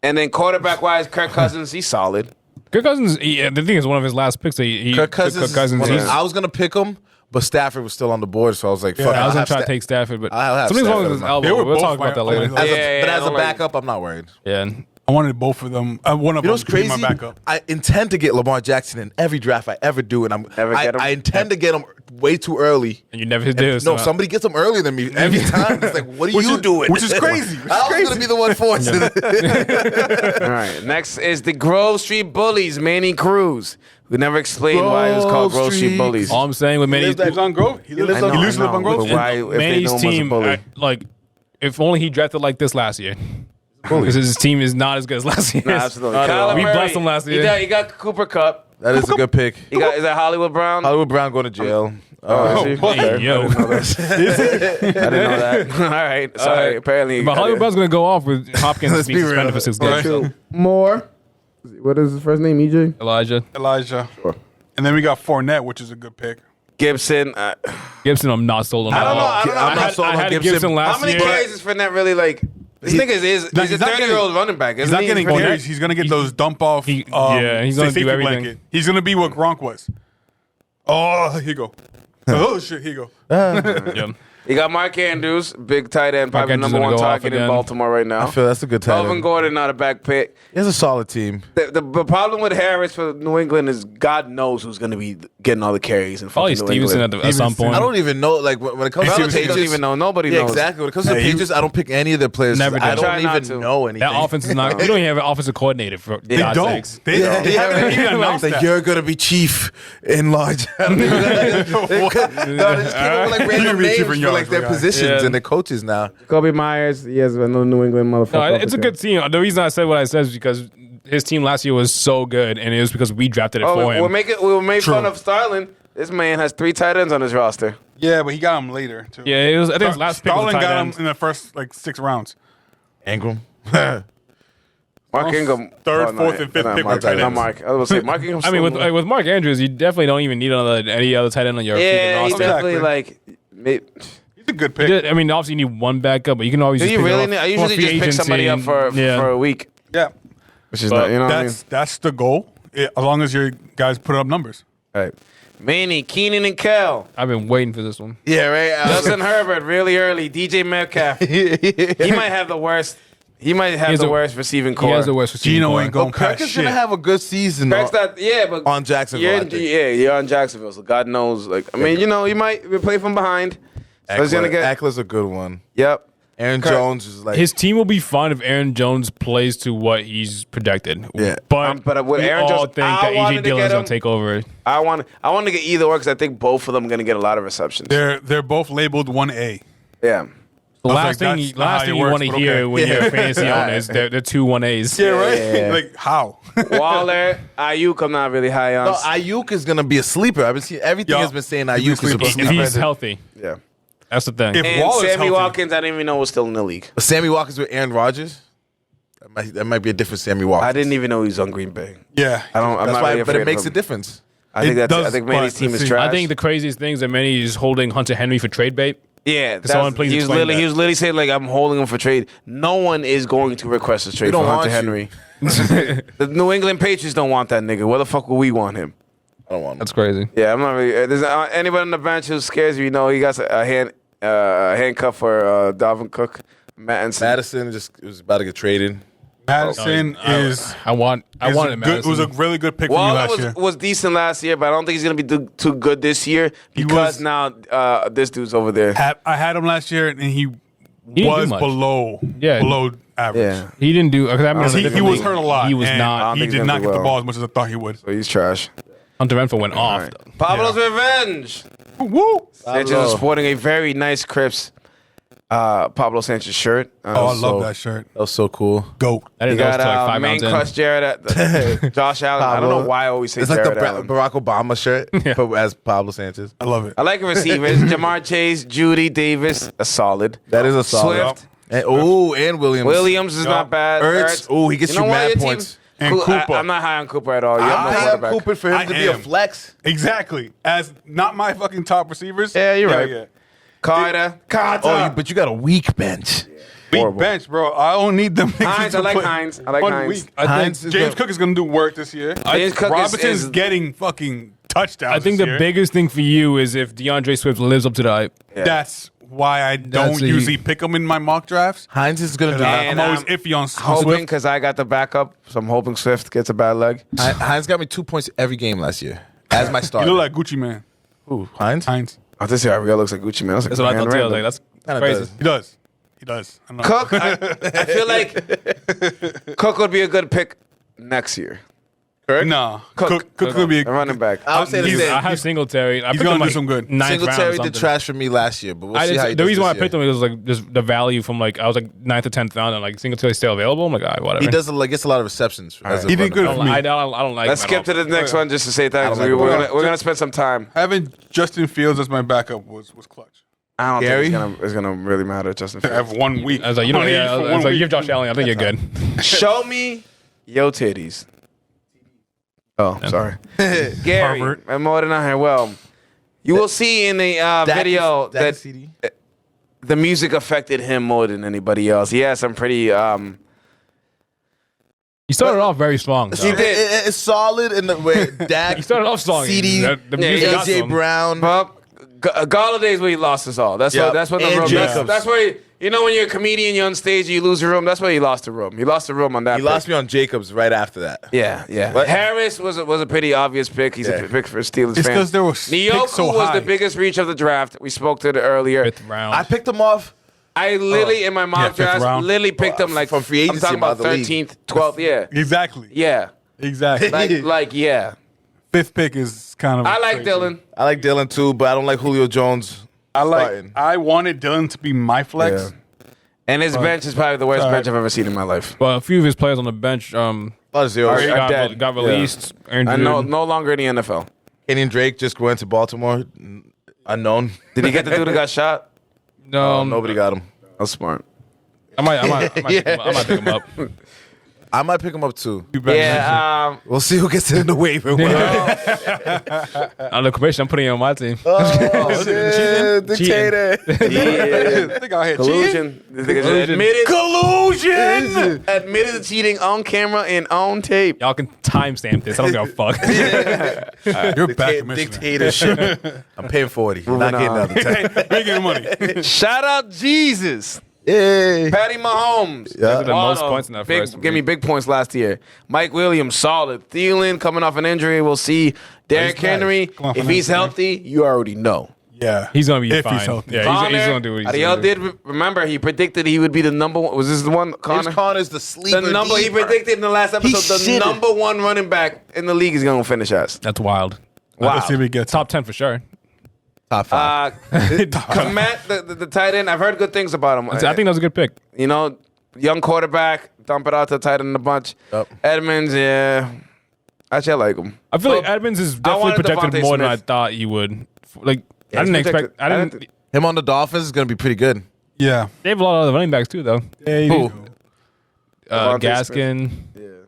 and then quarterback wise, Kirk Cousins, he's solid. Kirk Cousins. The thing is, one of his last picks. Kirk Cousins. Kirk Cousins. I was gonna pick him, but Stafford was still on the board, so I was like, Yeah, fuck, I was I'll gonna have try to Sta- take Stafford, but I'll have something's wrong with Stafford. his elbow. They were We'll both talk about that fine. later. As Yeah, but I as a don't like- backup, I'm not worried. Yeah. I wanted both of them. One of You know them what's to be crazy? my backup. I intend to get Lamar Jackson in every draft I ever do, and Ever get him? I intend to get him way too early. And you never do. No, somebody gets him earlier than me every time. It's like, what are you doing? Which is crazy. I was gonna be the one forcing it. All right. Next is the Grove Street Bullies, Manny Cruz, who never explained why it was called Grove Grove Street Street. Bullies. All I'm saying with He Manny's, lives He lives on Grove. He lives I know, he used to I live on know, Grove. but why- if they Manny's know him as a team, bully. like, if only he drafted like this last year. Because his team is not as good as last year. Nah, absolutely. No, no, Kyler no. We Murray, blessed him last year. He got Cooper Cup. That is a good pick. He got is that Hollywood Brown? Hollywood Brown going to jail. Oh, is he? what? Hey, yo. I didn't know that. All right. Sorry. Apparently, But Hollywood Brown's going to go off with Hopkins Let's being be suspended real. for 6 games. So. More. What is his first name? EJ. Elijah. Elijah. And then we got Fournette, which is a good pick. Gibson. Gibson, I'm not sold on. I don't know. I don't know. I'm not had, sold I on had Gibson. Gibson last How many year. carries is Fournette really like? This nigga is No, he's a he's not 30-year-old running back. He's Isn't not he? getting Fournette- carries. He's going to get those dump off. yeah, he's gonna do safety everything. blanket. He's going to be what Gronk was. Oh, here you go. Oh, shit, here you go. Yeah. You got Mark Andrews, big tight end, probably Andrews number gonna one go off target in again. Baltimore right now. I feel that's a good tight Melvin end. Gordon, not a back pick. He has a solid team. The problem with Harris for New England is God knows who's going to be getting all the carries. In Probably fucking New Stevenson England. at some point. I don't even know. Like when it comes to the Belichick Patriots, doesn't even know. Nobody Yeah, knows. exactly. When it comes to the Hey, Patriots, I don't pick any of their players. Never I did. don't Try not even to. know anything. That offense is not. You don't even have an offensive coordinator for They God's don't. sakes. They don't. They haven't even announced Like that. you're gonna be chief in large. No, they just came up with like random You're names chief in for yards, like their my guy. positions Yeah. and their coaches now. Kobe Myers, he has another New England No, motherfucker. it's a good team. The reason I said what I said is because his team last year was so good, and it was because we drafted it Oh, for we'll him. make True. fun of Starlin. This man has 3 tight ends on his roster. Yeah, but he got him later, too. Yeah, it was. I think his last pick was Starlin tight got end. him in the first, 6 rounds. Ingram. Mark Ingram. Third, fourth, and fifth not pick Mark, were tight not ends. Mark. I was going to say Mark Ingram. I mean, with Mark Andrews, you definitely don't even need any other tight end on your yeah, freaking he's roster. definitely Exactly. like. He's a good You pick. just- I mean, obviously you need one backup, but you can always. Do just you pick it really off need? I for usually free just pick somebody up agency. for a week, Yeah. which is But not. You know what I mean? That's the goal, as long as your guys put up numbers. All right. Manny, Keenan, and Kel. I've been waiting for this one. Yeah, right. Justin Herbert, really early. DJ Metcalf. He might have the worst. He might have has the a- worst receiving He core. has the worst receiving Gino core. ain't going Kirk past is shit. gonna have a good season Kirk's not, yeah, but on Jacksonville. I think. you're on Jacksonville, so God knows. Like, I mean, you might play from behind. So he's gonna get. Eckler's a good one. Yep. Aaron Kirk- Jones is like His team will be fine if Aaron Jones plays to what he's projected. Yeah. but But with we Aaron all Jones, think I that wanted AJ to get Dillon's him. gonna take over. I want to get either or because I think both of them are gonna get a lot of receptions. They're both labeled 1A. Yeah. The was last like, thing, that's not how it you works, want to but hear okay. when you're a Yeah. fantasy owner is they're 2 1As. Yeah, right? Yeah. Like, how? Waller, Ayuk, I'm not really high on. no, Ayuk is gonna be a sleeper. I've been seeing everything Yo, has been saying he's a Ayuk is a sleeper. If sleeper. he's healthy, yeah. that's the thing. If And Waller's Sammy healthy. Watkins, I didn't even know was still in the league. Sammy Watkins with Aaron Rodgers. That might be a different Sammy Watkins. I didn't even know he was on Green Bay. Yeah. I'm That's not why, really but afraid it makes of a him. difference. I think It I does, think Manny's but team let's is see. trash. I think the craziest thing is that Manny is holding Hunter Henry for trade bait. Yeah, someone please he was explain literally that. he was literally saying like I'm holding him for trade. No one is going to request a trade don't for Hunter want Henry. The New England Patriots don't want that nigga. Where the fuck will we want him? I don't want him. That's crazy. Yeah, I'm not really. There's anybody on the bench who scares you. You know, he got a handcuff for Dalvin Cook, Madison just was about to get traded. Madison is. I wanted It Madison. was a really good pick for you Waller last year. was decent last year, but I don't think he's gonna be too good this year because was- now this dude's over there. I had him last year, and he didn't do was much. below average. Yeah, He didn't do. 'cause I remember He was hurt a lot. He was and not. He think did he's not gonna get do the well. ball as much as I thought he would. so he's trash. Hunter Renfro went off. Right. Pablo's revenge. Woo! Sanchez is sporting a very nice Crips Pablo Sanchez shirt. Oh, I love that shirt. That was so cool. Goat. I You didn't know it was got till like 5 main rounds in. crush Jared, Josh Allen. I don't know why I always say It's like Jared the Allen. Barack Obama shirt, but as Pablo Sanchez. I love it. I like receivers. Jamar Chase, Judy Davis, a solid. That is a solid. Swift. And Williams. Williams is not bad. Ertz. Ooh, he gets you know what, mad your team- points. And Cooper. I'm not high on Cooper at all. You I have no have quarterback. Cooper for him I to be a am. flex. Exactly. As not my fucking top receivers. Yeah, you're right. Yeah. Carter. But you got a weak bench. Big Horrible. bench, bro. I don't need them niggas Hines, to I like play Hines. I like 1 Hines. week. I think Hines is James gonna- Cook is going to do work this year. James Cook Robinson's is getting fucking touchdowns. I think this the year. biggest thing for you is if DeAndre Swift lives up to the hype. That's why I don't a- usually pick him in my mock drafts. Hines is gonna do And that. I'm always I'm iffy on Hoping Swift. because I got the backup, so I'm hoping Swift gets a bad leg. Hines got me 2 points every game last year as my You starter. look like Gucci Man. Who? Hines? Hines. Oh, this year Ariel looks like Gucci Man. That's what I thought too. I was like, that's Kinda crazy. does. He does. He does. I know. Cook, I feel like Cook would be a good pick next year. No. Cook could be A running back. I would say the He's- same. I have Singletary. I he's picked gonna him do like some good. ninth round or Singletary something. did trash for me last year, but we'll see how he The does reason why I this picked year. him was like just the value from like I was like 9th or 10th round and like Singletary still available. I'm like, all right, whatever. He does like gets a lot of receptions. As a He did running good back. for me. I don't like. Let's him skip at to all. the next one just to say thanks. I don't like We're gonna spend some time. Having Justin Fields as my backup was clutch. I don't Gary? think it's gonna really matter, Justin I Fields. have 1 week. I was like, you know, Only yeah. for I one was like, week. you have Josh Allen. I think you're good. Show me yo titties. Oh, sorry. Gary, Pervert. I'm more than out here. Well, you will see in the video that CD. the music affected him more than anybody else. He has some pretty You started off very strong. though. He did. It's solid in the way Dak. You started off strong. CD, The music got AJ some. Brown. Well, Galladay's where he lost us all. That's Yeah. what. That's what the And room. Jacobs. That's where you know when you're a comedian, you're on stage, you lose your room. That's where he lost the room. He lost the room on that. He lost me on Jacobs right after that. Yeah, yeah. What? Harris was a pretty obvious pick. He's Yeah. a pick for Steelers It's fans. 'cause there was Njoku picks so was high. the biggest reach of the draft. We spoke to it earlier. 5th round. I picked him off I literally in my mock fifth draft round. literally picked him like from free agency I'm talking about about the league. 13th, 12th. Yeah, Exactly. yeah. Exactly. Like yeah. 5th pick is kind of. I like crazy. Dylan. I like Dylan too, but I don't like Julio Jones. starting. I wanted Dylan to be my flex. Yeah. And his bench is probably the worst Sorry. bench I've ever seen in my life. Well, a few of his players on the bench A lot of zeros. Are dead. got released. I know, no longer in the NFL. Kenyon Drake just went to Baltimore. Unknown. Did he get the dude that got shot? No, Nobody got him. That's smart. I might pick him up. I might pick him up too. Yeah, We'll see who gets in the waiver. On the commission, I'm putting him on my team. Oh, shit. Dictator. yeah. Think out here Collusion. This nigga just admitted to cheating on camera and on tape. Y'all can timestamp this. I don't give a fuck. You're back, Commissioner. Dictatorship. I'm paying 40. I'm not Moving getting on. another 10. Bring in money. Shout out Jesus. Yay. Patty Mahomes. Yeah. The most Waddle, points in that big, first give me week. big points last year. Mike Williams, solid. Thielen coming off an injury. We'll see. Derrick He's nice. Henry, Come on, if he's Fernando. healthy, you already know. Yeah. He's gonna be if fine. he's healthy. Yeah, he's gonna do what he's Ariel gonna do. did remember he predicted he would be the number one. Was this the one, James Connor? Conner's the sleeper. The number he deeper. predicted in the last episode, the shitted. number one running back in the league is going to finish us. That's wild. Let's see if he gets Top 10 for sure. Top 5. Komet, the tight end, I've heard good things about him. I think that was a good pick. You know, young quarterback, dump it out to the tight end in a bunch. Yep. Edmonds, yeah. Actually, I like him. I feel like Edmonds is definitely wanted projected Devontae more than I Smith. thought he would. Like, Yeah, I didn't he's expect. projected. I didn't. Him on the Dolphins is going to be pretty good. Yeah. They have a lot of other running backs too, though. Who? Devontae Gaskin.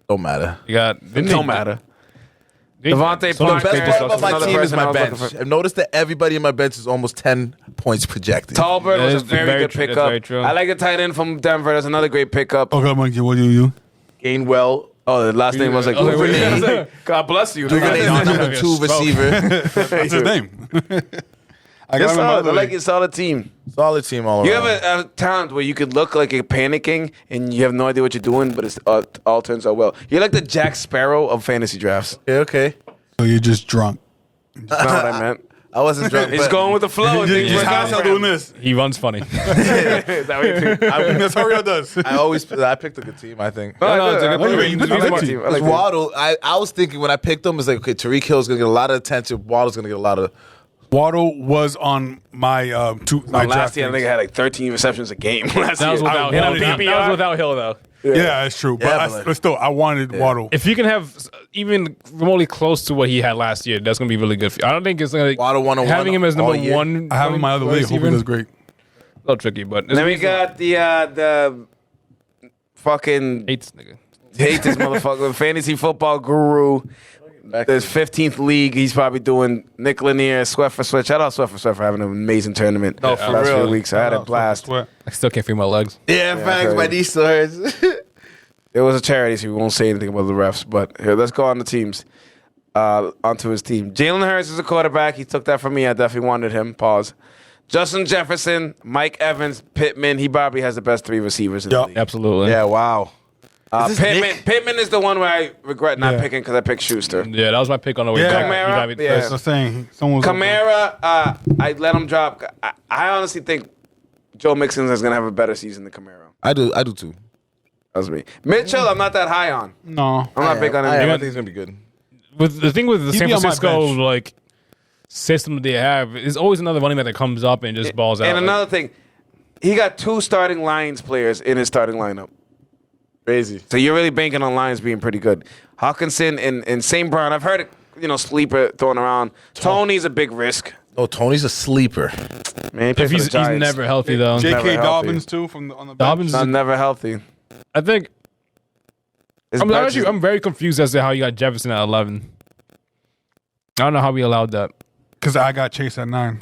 Don't matter. You got. It don't matter. Devontae Some of Parker. those Best big part about my Another team is person I my was bench. looking for. I've noticed that everybody in my bench is almost 10 points projected. Talbert That was a is very, very good true. That's pickup. very true. I like the tight end from Denver. That's another great pickup. Okay, Monkey, what do you? Gainwell. Oh, the last name was like, I was like, what I was do you- like, God bless you. Duvernay's the number Yeah, 2 smoke. receiver. That's his name. I It's got him in my solid. I other like league. a solid team. Solid team all around. You have a talent where you could look like you're panicking and you have no idea what you're doing, but it's all turns out well. You're like the Jack Sparrow of fantasy drafs. Yeah, okay. So you're just drunk. That's not what I meant. I wasn't drunk. He's but going with the flow. And things Just work how's out I for doing him. this? He runs funny. Is that what you think? That's how Rio does. I picked a good team, I think. No, it's a good I team. like it. I like the team. I like Because the team. Waddle, I was thinking when I picked him, it's like, okay, Tariq Hill's going to get a lot of attention. Waddle's going to get a lot of... Waddle was on my my Last draft year, I think picks. I had like 13 receptions a game. Last That was year. without I Hill. wanted him. That was without Hill, though. Yeah, that's true. But, Yeah, I, but like- but still, I wanted Waddle. If you can have even remotely close to what he had last year, that's gonna be really good for you. I don't think it's gonna Waddle 101 having him as all number year. one. I have him in my other league. Hope he does great. A little tricky, but Then we got the fucking eight nigga. hate this motherfucker fantasy football guru. This 15th league, he's probably doing Nick Lanier, Sweat for Sweat. Shout out Sweat for Sweat for having an amazing tournament. No, for last real. few weeks. I had a blast. I still can't feel my legs. Yeah, facts. okay. My knee still hurts. It was a charity, so we won't say anything about the refs. But here, let's go on the teams. onto his team. Jalen Hurts is a quarterback. He took that from me. I definitely wanted him. Pause. Justin Jefferson, Mike Evans, Pittman. He probably has the best 3 receivers in the league. Absolutely. Yeah, wow. Pittman is the one where I regret not picking because I picked Schuster. Yeah, that was my pick on the way Yeah. back. Kamara, You got me yeah. first. So saying someone was Kamara, I let him drop. I honestly think Joe Mixon is going to have a better season than Kamara. I do too. That's me. Mitchell, I'm not that high on. No. I'm not big on him. I think he's gonna be good. With the thing with the He'd San be on my Francisco bench. like system they have, there's always another running back that comes up and just balls out. And Like, another thing, he got 2 starting Lions players in his starting lineup. Crazy. So you're really banking on Lions being pretty good. Hawkinson and St. Brown, I've heard it, sleeper thrown around. Tony's a big risk. Oh, Tony's a sleeper. Man, he plays if for he's the Giants. never healthy though. never J.K. healthy. Dobbins too on the bench. Dobbins is Not never healthy. I think His I'm bench is- I'm very confused as to how you got Jefferson at 11. I don't know how we allowed that. Because I got Chase at 9.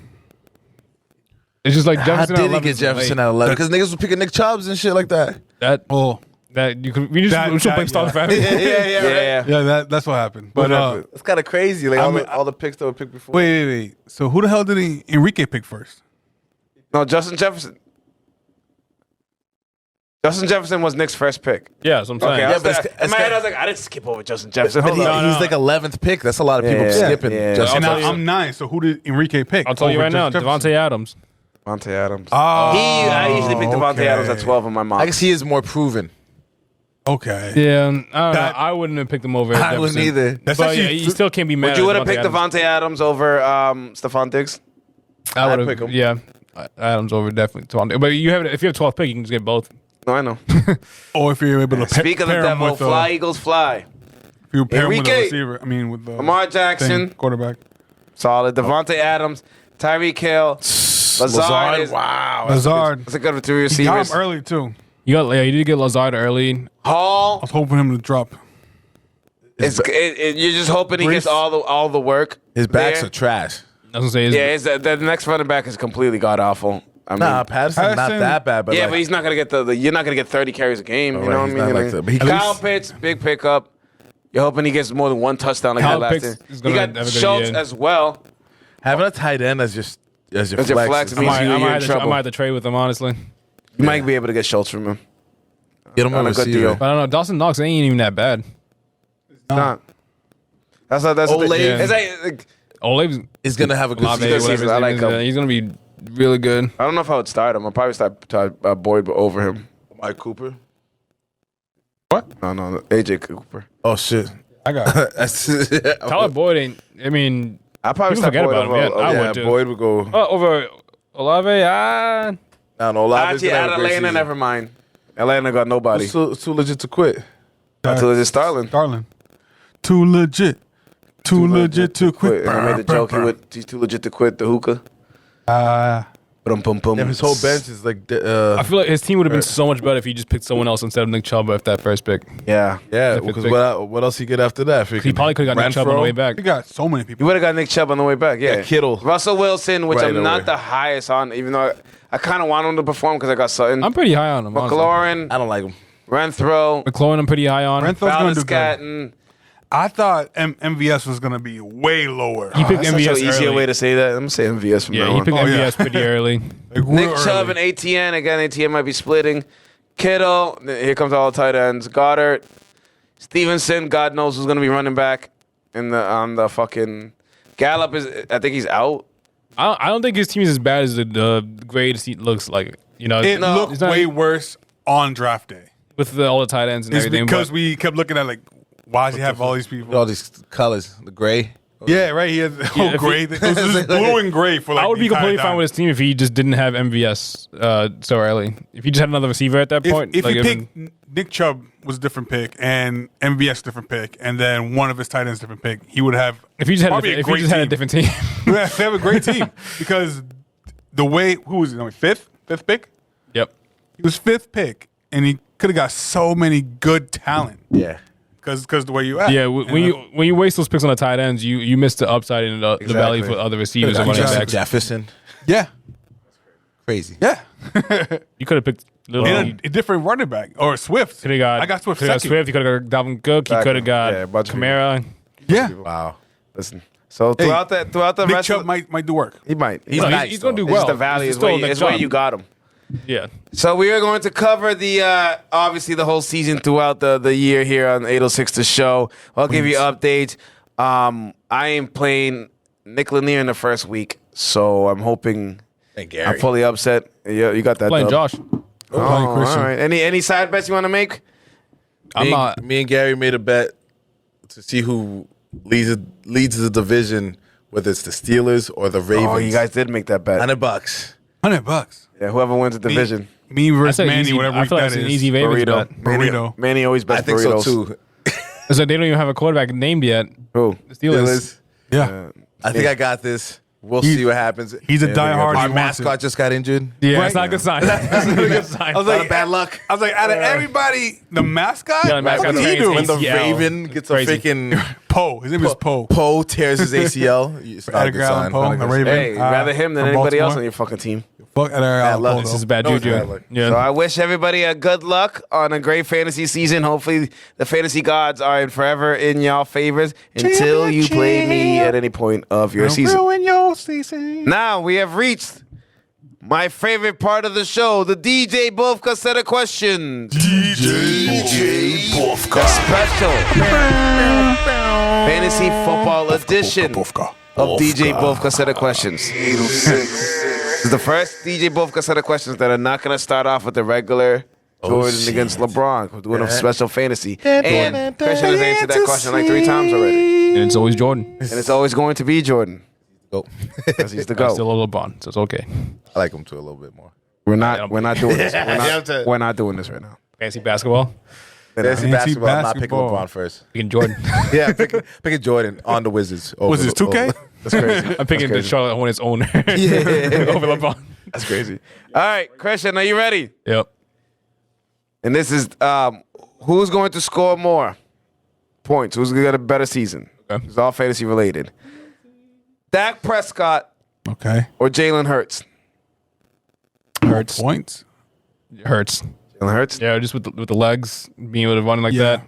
It's just like How Jefferson at did he 11. get Jefferson at 11? Because niggas was picking Nick Chubbs and shit like that. Oh, That you could we just That- we should that- play Star yeah. Family. yeah. yeah, that's what happened. But It's kind of crazy. Like all the picks that were picked before. wait. So who the hell did Enrique pick first? No, Justin Jefferson. Justin Jefferson was Nick's first pick. Yeah, that's what I'm saying. Okay, Yeah, but it's- in my head, I was like, I didn't skip over Justin Jefferson. But Hold on. he's like 11th pick. That's a lot of people Yeah, skipping. yeah. Justin And I'll tell I'm 9. So who did Enrique pick? I'll tell you over right now, Justin Jefferson? Devontae Adams. Devontae Adams. Oh, I usually pick Devontae okay. Adams at 12 in my mock. I guess he is more proven. Okay. Yeah, I don't know. That- I wouldn't have picked him over. I Jefferson. wouldn't either. That's But yeah, actually you still can't be mad. Would you at have picked Adams. Devontae Adams over Stephon Diggs? I would I'd pick have. him. Yeah, Adams over definitely. Devontae. But if you have 12 pick, you can just get both. No, I know. or if you're able to Speak of the pair him devil, with fly, Eagles, fly. if you pair him with a Enrique. receiver. I mean, with the Lamar Jackson. quarterback. Solid. Devontae Adams, Tyreek Hill, Lazard. Is, Wow. Lazard. That's a good 3 He got receivers. him early too. You did get Lazard early. Hall. I was hoping him to drop. You're just hoping he gets Brees. all the work. His backs there. are trash. I was gonna say, Yeah, the next running back is completely god awful. I mean, Nah, Patterson's not Patterson- that bad, but yeah, like, but he's not gonna get you're not gonna get 30 carries a game. You right, know what I he's mean? not like that, but he can- Kyle Pitts, big pickup. You're hoping he gets more than 1 touchdown like Kyle that last Pitts year. is You gonna got have a good Schultz year. as well. having a tight end as your As your flex. flex is- means I you're might in have to, trouble. I might have to trade with him, honestly. You might be able to get Schultz from him. Get him on a a good receiver. deal. But I don't know. Dawson Knox ain't even that bad. Not. That's the thing. Olave. It's like, Olave's Is gonna have a good Olave, season. season. whatever his I name like is, him. he's gonna be really good. I don't know if I would start him. I'll probably start Boyd over him. Mike Cooper. No, AJ Cooper. Oh shit. I got. Tyler Boyd ain't. I mean, I probably People start forget Boyd about him, over. yeah. I Yeah, would too. Boyd would go. over Olave. I don't know. Olave's Actually, gonna have at a great Atlanta, season. never mind. Atlanta got nobody. It's too legit to quit. Until it's Starlin. Darling. Too legit. Too legit to quit. And I made the joke he's too legit to quit the hookah. Damn, his whole bench is like, I feel like his team would have been so much better if he just picked someone else instead of Nick Chubb after that first pick. Yeah. yeah. if Because it's what else he get after that? He probably could have got Nick Chubb on the way back. We got so many You people. would have got Nick Chubb on the way back. Yeah. Yeah, Kittle. Russell Wilson, which Right I'm away. not the highest on, even though I kind of want him to perform because I got Sutton. I'm pretty high on him. honestly. McLaurin, I don't like him. Renthro, McLaurin, I'm pretty high on. Renthro's gonna do good. Scatton. I thought MVS was gonna be way lower. He picked That's such MVS an easier early. way to say that. I'm going to say MVS from Yeah, now he on. picked Oh, yeah. MVS pretty early. Like, Nick real Chubb early. and ATN. Again, ATN might be splitting. Kittle. Here comes all the tight ends. Goddard. Stevenson. God knows who's going to be running back on the fucking... Gallup is... I think he's out. I don't think his team is as bad as the grade seat looks like. You know, It No, looked it's not- way worse on draft day. with all the tight ends and It's everything. because but we kept looking at like, why does he have all these people? All these colors, the gray. Yeah, right. He had the whole if gray. Thing. It was just blue and gray for like. I would the be entire completely time. fine with his team if he just didn't have MVS so early. If he just had another receiver at that point. If like, you I pick mean, Nick Chubb was a different pick and MVS different pick, and then one of his tight ends different pick, he would have. if he just had probably if he just had a different team. He would have a great team because the way who was he? Fifth pick. Yep. He was fifth pick, and he could have got so many good talent Yeah. because the way you act. Yeah, when you waste those picks on the tight ends, you miss the upside and the value for other receivers and running backs. Jefferson. yeah, Crazy. yeah. You could have picked little. And a different running back or Swift. Could have got. I got Swift could have got second. Swift. You could have got Dalvin Cook. You Exactly. could have got Yeah, a bunch of Kamara. Yeah. people. Wow. Listen. So throughout the Big rest Chubb of might do work. he might. He's No, nice. he's gonna do It's well. just the value He's is where, still it's where you got him. Yeah. So we are going to cover the obviously the whole season throughout the year here on 806 The Show. I'll give you updates. I am playing Nick Lanier in the first week, so I'm hoping And Gary. I'm fully upset. Yeah, you got that. Playing dub. Josh. Oh, all Christian. right. Any side bets you want to make? I'm not. Me and Gary made a bet to see who leads the division, whether it's the Steelers or the Ravens. Oh, you guys did make that bet. $100. $100. Yeah, whoever wins the division. Me I versus said Manny, easy, whatever I week feel like that it's an is. easy Ravens Burrito. bet. Burrito. Manny always bets I think burritos. so too. It's like they don't even have a quarterback named yet. Who? The Steelers. Yeah. I think I got this. We'll see what happens. He's a Yeah, they got diehard. this. Our He wants mascot it. just got injured. Yeah, Right. that's not a good sign. That's not a good sign. I was like, bad luck. I was like, out of everybody, the mascot? Yeah, the mascot what did he trains do? When the ACL. Raven gets a Crazy. freaking Poe. His name is Poe. Poe tears his ACL. It's not a Edgar good Allan sign. Poe, the Raven. Hey, rather him than from anybody else Baltimore. on your fucking team. Fuck Edgar Allan luck. Poe. This is bad No, it's juju. bad luck. Yeah. So I wish everybody a good luck on a great fantasy season. Hopefully the fantasy gods are forever in y'all favors until you play me at any point of your season. Ruin your season. Now we have reached my favorite part of the show, the DJ Bofka set of questions. DJ Bofka. A special fantasy football edition of DJ Bofka set of questions. This is the first DJ Bofka set of questions that are not going to start off with the regular Jordan shit. against LeBron. We're doing a special fantasy. And Christian has answered that question like 3 times already. And it's always Jordan. And it's always going to be Jordan. Go. Because he's the Still GOAT. a little bond, so it's okay. I like him too a little bit more. We're not doing this. Yeah. We're not doing this right now. Fancy basketball. Fantasy Fantasy basketball. I'm not picking basketball. LeBron first. Picking Jordan. Yeah, picking Jordan on the Wizards. over Was this the- 2K? over- That's crazy. I'm picking the crazy. Charlotte Hornets owner over LeBron. That's crazy. All right, Christian, are you ready? Yep. And this is who's going to score more points? Who's going to get a better season? Okay. It's all fantasy related. Dak Prescott Okay. or Jalen Hurts? Hurts. Points. Hurts. Jalen Hurts? Yeah, just with the legs, being able to run like that.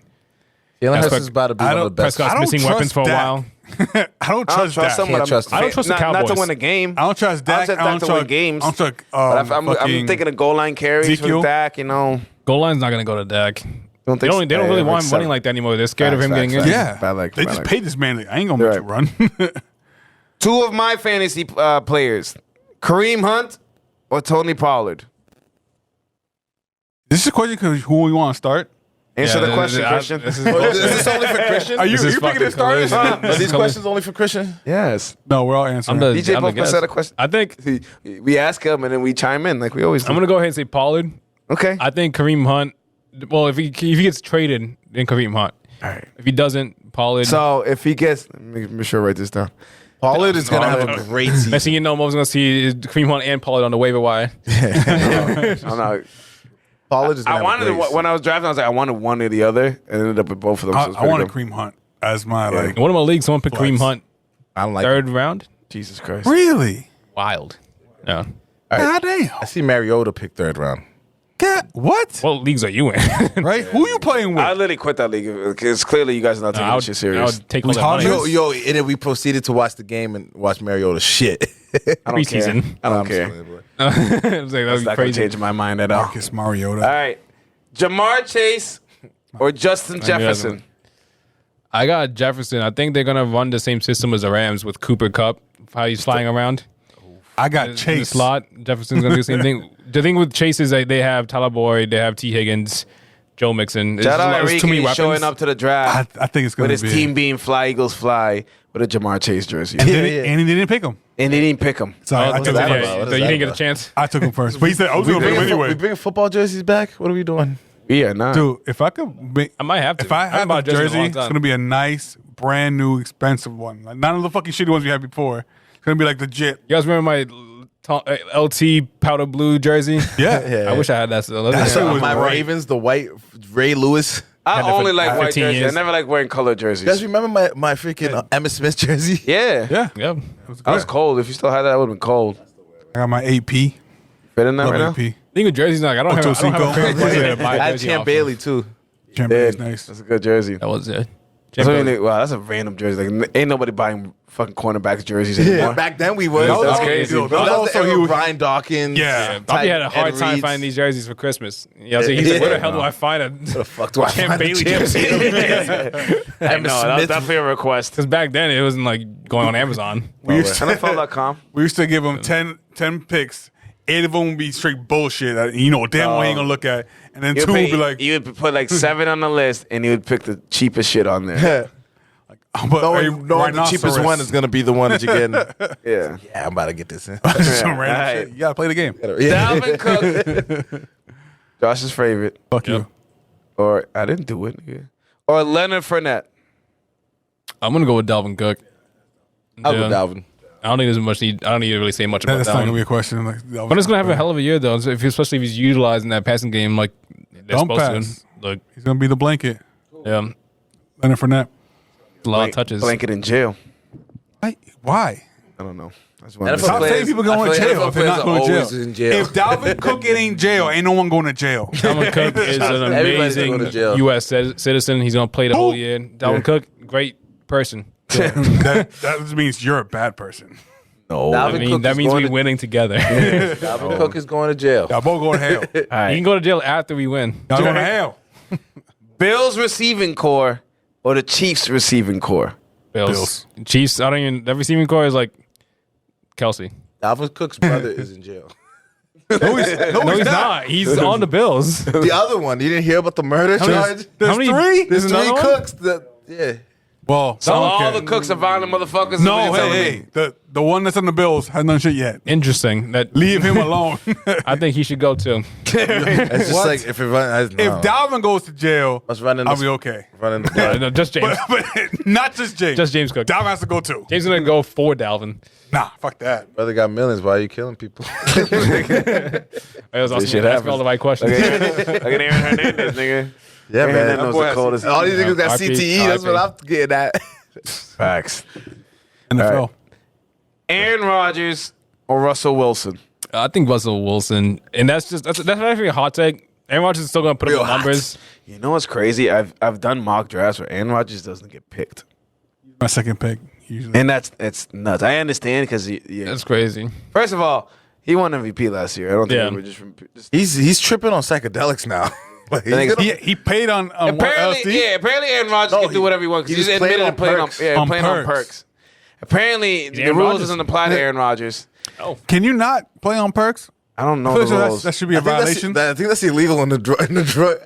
Jalen Hurts Prescott- is about to be I one of don't- the best. Prescott's I don't missing trust weapons for a Dak. while. I don't I don't trust trust Dak. him, but Can't trust him. I don't trust the not to Cowboys. win a game. I don't trust I don't Dak. trust I Dak don't to trust win games. I don't trust. But I'm fucking- thinking of goal line carries Ezekiel? with Dak, you know. Goal line's not going to go to Dak. Don't They don't really want him running like that anymore. They're scared of him Facts, getting facts, in. facts. Yeah, Bad luck, they bad just luck. paid this man. I ain't gonna make you run. 2 of my fantasy players, Kareem Hunt or Tony Pollard? This is a question because who we want to start. Answer Yeah, the question, Christian. This is Is this only for Christian? Are you, This is picking the fucking starters? collision. Are these questions only for Christian? Yes. No, we're all answering. I'm the DJ I'm the Bofka guest. said a question. I think We ask him and then we chime in like we always do. I'm going to go ahead and say Pollard. Okay. I think Kareem Hunt. Well, if he gets traded, then Kareem Hunt. All right. If he doesn't, Pollard. So if he gets, let me make sure I write this down. Pollard is going to have a great Next season. thing you know, Mo's going to see is Kareem Hunt and Pollard on the waiver wire. I'm not, Pollard is going I to have wanted a great when I was drafting, I was like, I wanted one or the other, and ended up with both of them. So it was Uh, I pretty want a good. Cream Hunt as my like. In one of my leagues, someone picked Flex. Kareem Hunt I don't like. third round. Jesus Christ. Really? Wild. Yeah. God damn. I see Mariota pick 3rd round. God, what? What leagues are you in? Right? Who you playing with? I literally quit that league because clearly you guys are not taking I this shit serious. would take all Was that Holly- money. Yo, and then we proceeded to watch the game and watch Mariota shit. I don't care. Preseason. I don't I'm care. just playing, boy. I was like, That's that'd not be going to crazy. change my mind at all. Marcus Mariota. All right. Jamar Chase or Justin Jefferson? I got Jefferson. I think they're gonna run the same system as the Rams with Cooper Cup. How he's flying around I got in the Chase. slot. Jefferson's gonna do the same thing. The thing with Chase is that they have Tyler Boyd, they have T Higgins, Joe Mixon. Shout out It's too many Enrique weapons. showing up to the draft I think it's with gonna his be. team being Fly Eagles Fly with a Jamar Chase jersey. And, Yeah. and he didn't pick him. And they didn't pick him. So Oh, I, so took that him about? first. What so is you that didn't get a about? chance. I took him first. But he said I was going to pick him We anyway. bringing football jerseys back? What are we doing? Yeah, nah. Dude, if I could make, I might have to. if I haven't have bought a in jersey, long it's time. going to be a nice, brand new, expensive one. Like, none of the fucking shitty ones we had before. It's going to be like legit. You guys remember my LT powder blue jersey? Yeah. I wish I had that still. That shit was My right. Ravens, the white Ray Lewis. I Had it for only like white 15 jerseys. years. I never like wearing color jerseys. You guys remember my freaking Emmitt Smith jersey? Yeah. Yeah. Yeah. It was I was good. cold. If you still had that, I would have been cold. I got my AP. Fit in that Love right now? AP. Thing with jerseys, like I don't have a favorite player to buy a I had jersey Champ off Bailey too. Champion is Did. nice. That's a good jersey. That was it. That's what you think- wow, that's a random jersey. Like, ain't nobody buying fucking cornerbacks jerseys anymore. Yeah, back then we was. That's crazy. That was Also, the era he of was- Brian Dawkins. Yeah. Bobby had a hard Ed time Reeds. finding these jerseys for Christmas. You know, so he's like, where the hell do I find a The fuck do I Champ find a Bailey Champ jersey? Bailey jersey? I know, that was definitely a request. Because back then it wasn't like going on Amazon. We used to, NFL.com. we used to give him 10 picks. 8 of them would be straight bullshit. That, you know, damn well he ain't gonna look at. And then 2 would be like, you would put like 7 on the list, and you would pick the cheapest shit on there. oh, but Knowing the cheapest one is gonna be the one that you get. Yeah. Yeah, I'm about to get this in. Some random Alright. shit. You gotta play the game. Yeah. Dalvin Cook, Josh's favorite, Fuck you. or I didn't do it, or Leonard Fournette. I'm gonna go with Dalvin Cook. I'll go Yeah. Dalvin. I don't think there's much need. I don't need to really say much about That's that not gonna one. be a question. Like, But it's gonna have a hell of a year though, so especially if he's utilizing that passing game like they're Don't supposed pass. to. Like, He's gonna be the blanket. yeah, Leonard Fournette. a lot of touches. Blanket in jail. Why? I don't know. I just wanted to NFL Stop say- saying people going to jail if they're not going to jail. in jail. If Dalvin Cook ain't in jail, ain't no one going to jail. Dalvin Cook is an Everybody's amazing going to jail. U.S. citizen. He's gonna play the whole year. Dalvin Cook, great person. that just means you're a bad person. no, That means we're winning together. Dalvin Cook is going to jail. Y'all both going to hell. All right. You can go to jail after we win. Y'all going to hell. Bills receiving core or the Chiefs receiving core? Bills. Chiefs. I don't even. That receiving core is like Kelsey. Dalvin Cook's brother is in jail. No, he's Not. He's on the Bills. The other one, you didn't hear about the murder charge? There's How many- 3? There's another 3 one? cooks. That yeah. Well, So all okay. the cooks are violent motherfuckers. is what No, you're telling hey, me. the one that's on the Bills has done shit yet. Interesting. That Leave him alone. I think he should go too. It's just What? like if it run, If Dalvin goes to jail, Let's run in I'll this- be okay. running the blood. No, just James. But not just James. Just James Cook. Dalvin has to go too. James is gonna go for Dalvin. Nah, fuck that. Brother got millions. Why are you killing people? That was awesome. shit That's happens. all the right questions. Look at Aaron Hernandez, nigga. Yeah, Aaron man. Hernandez was the coldest. All these niggas got RP. CTE. That's what I'm getting at. Facts. NFL. All Aaron Rodgers or Russell Wilson? I think Russell Wilson, and that's actually a hot take. Aaron Rodgers is still gonna put up Real the hot. numbers. You know what's crazy? I've done mock drafts where Aaron Rodgers doesn't get picked, My second pick, usually. and it's nuts. I understand because That's crazy. first of all, he won MVP last year. I don't think Yeah. we were just He's tripping on psychedelics now. Like, he's think gonna- He paid on apparently, LSD. apparently Aaron Rodgers No, can do whatever he wants he because he's just played admitted on to playing on perks. playing on On perks. perks. Apparently, the Aaron rules Rodgers. doesn't apply to Aaron Rodgers. Oh, Can you not play on perks? I don't know I feel the like rules. that should be a I think that's- violation. I think that's illegal in the drug.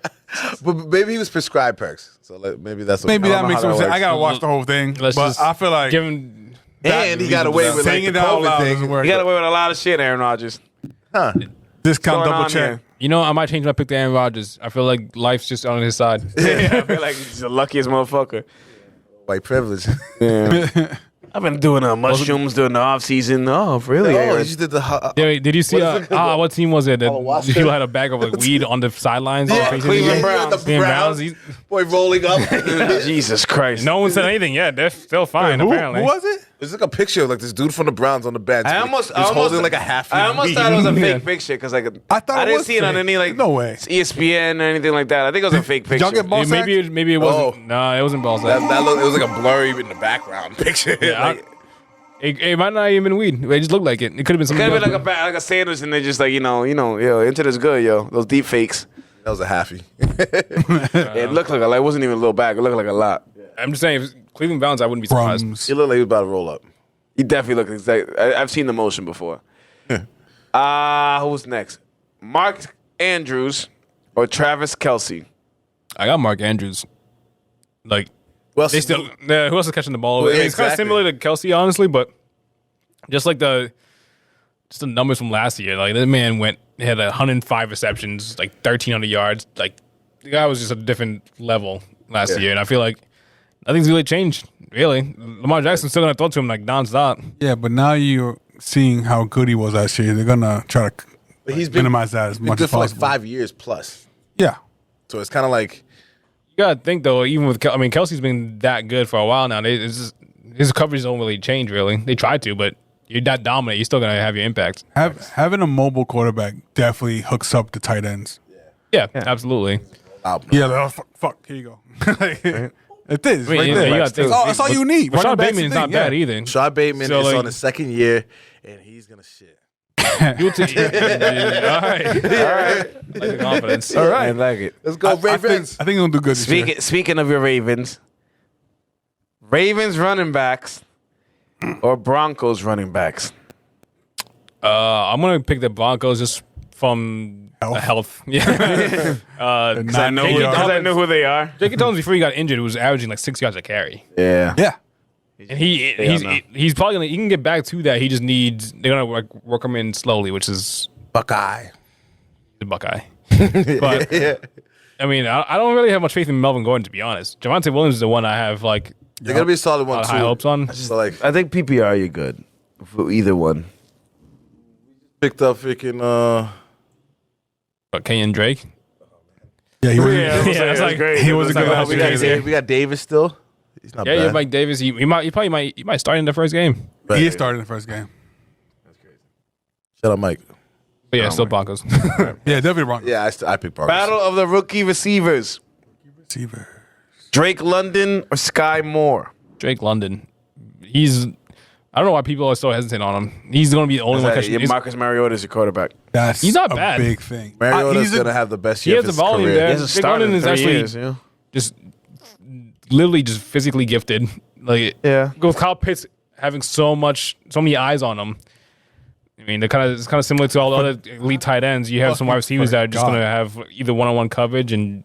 But maybe he was prescribed perks, so maybe that's what Maybe I don't that know makes how some that sense. I works. gotta watch the whole thing, let's but just I feel like give him. And he got away with like saying the it out loud COVID doesn't thing. work. You got away with a lot of shit, Aaron Rodgers. Huh. Discount Going double on check. here? You know, I might change my pick to Aaron Rodgers. I feel like life's just on his side. I feel like he's the luckiest motherfucker. White privilege. Yeah. I've been doing mushrooms during the off season. Oh, really? Oh, Aaron? he just did the. Yeah, did you see? What is it? What team was it? That Ayahuasca? you had a bag of like weed on the sidelines. Yeah, facing Cleveland the game? Browns. The Cleveland Browns. Browns. Boy, rolling up. Jesus Christ. No one said anything yet. They're still fine. Who apparently, was it? There's like a picture of like this dude from the Browns on the bench. I almost holding like a half. I almost thought it was a fake picture because like I thought it didn't was see it on fake. any like No way. ESPN or anything like that. I think it was a fake picture. y'all get ball sacked? Maybe it wasn't. Oh. No, it wasn't balls. That look, it was like a blurry in the background picture. Yeah, Like, it might not even been weed. It just looked like it. It could have been something. Could have been else. like a sandwich, and they just like yo, into this good, yo. Those deep fakes. that was a halfie. It looked like it wasn't even a little bag. It looked like a lot. I'm just saying, if it's Cleveland Browns, I wouldn't be surprised. He looked like he was about to roll up. He definitely looked exactly. I've seen the motion before. Who's next? Mark Andrews or Travis Kelsey? I got Mark Andrews. Like Well, they still, who else is catching the ball? Well, I mean, it's kind of exactly. similar to Kelsey, honestly, but just like the numbers from last year. Like this man had 105 receptions, like 1,300 yards. Like the guy was just a different level last year, and I feel like nothing's really changed. Really, Lamar Jackson's still gonna throw to him like nonstop. Yeah, but now you're seeing how good he was last year. They're gonna try to But he's been minimize that as been much good as for like possible. 5 years plus. Yeah, So it's kind of like You gotta think though, even with Kelsey's been that good for a while now. His coverage don't really change. Really, they try to, but you're that dominant. You're still gonna have your impact. having a mobile quarterback definitely hooks up the tight ends. Yeah, absolutely. wow. Yeah, fuck. Here you go. Like, It is I mean, right yeah, there. you gotta think- That's all you need. Rashad Running back's Bateman is the not thing, bad yeah. either. Rashad Bateman So, is like- on his second year, and he's gonna shit. You'll take all right. Like the confidence. All I right. like it. Let's go, Ravens. I think he'll do good this year. Speaking of your Ravens running backs or Broncos running backs? I'm gonna pick the Broncos just from health. Yeah. Because I know Because I know who they are. J.K. Dobbins before he got injured was averaging like 6 yards a carry, Yeah. Yeah. and he's probably gonna he can get back to that. He just needs they're gonna work him in slowly, which is Buckeye. the Buckeye. But I mean, I don't really have much faith in Melvin Gordon, to be honest. Javonte Williams is the one I have like They're gonna be a solid a one lot too. of high hopes on. So like I think PPR you're good for either one. picked up freaking But Kenyon Drake, Yeah, he was. that's like great. he was a good we help. got Davis still. He's not yeah, you bad. have Mike Davis. He might start in the first game. But- He is starting the first game. Shout out Mike. But yeah, still Broncos. Yeah, definitely wrong. Yeah, I picked Broncos. Battle of the rookie receivers. Receiver. Drake London or Sky Moore? Drake London. I don't know why people are so hesitant on him. He's going to be the only one catching. Marcus Mariota is your quarterback. That's He's not a bad. big thing. Mariota's He's gonna have the best He year has of his the volume career. there. He hasn't Drake started London in is 3 actually years. Yeah. just literally just physically gifted. Like Yeah. with Kyle Pitts having so many eyes on him. I mean, it's kind of similar to all the other elite tight ends. You have some wide receivers that are just going to have either one-on-one coverage, and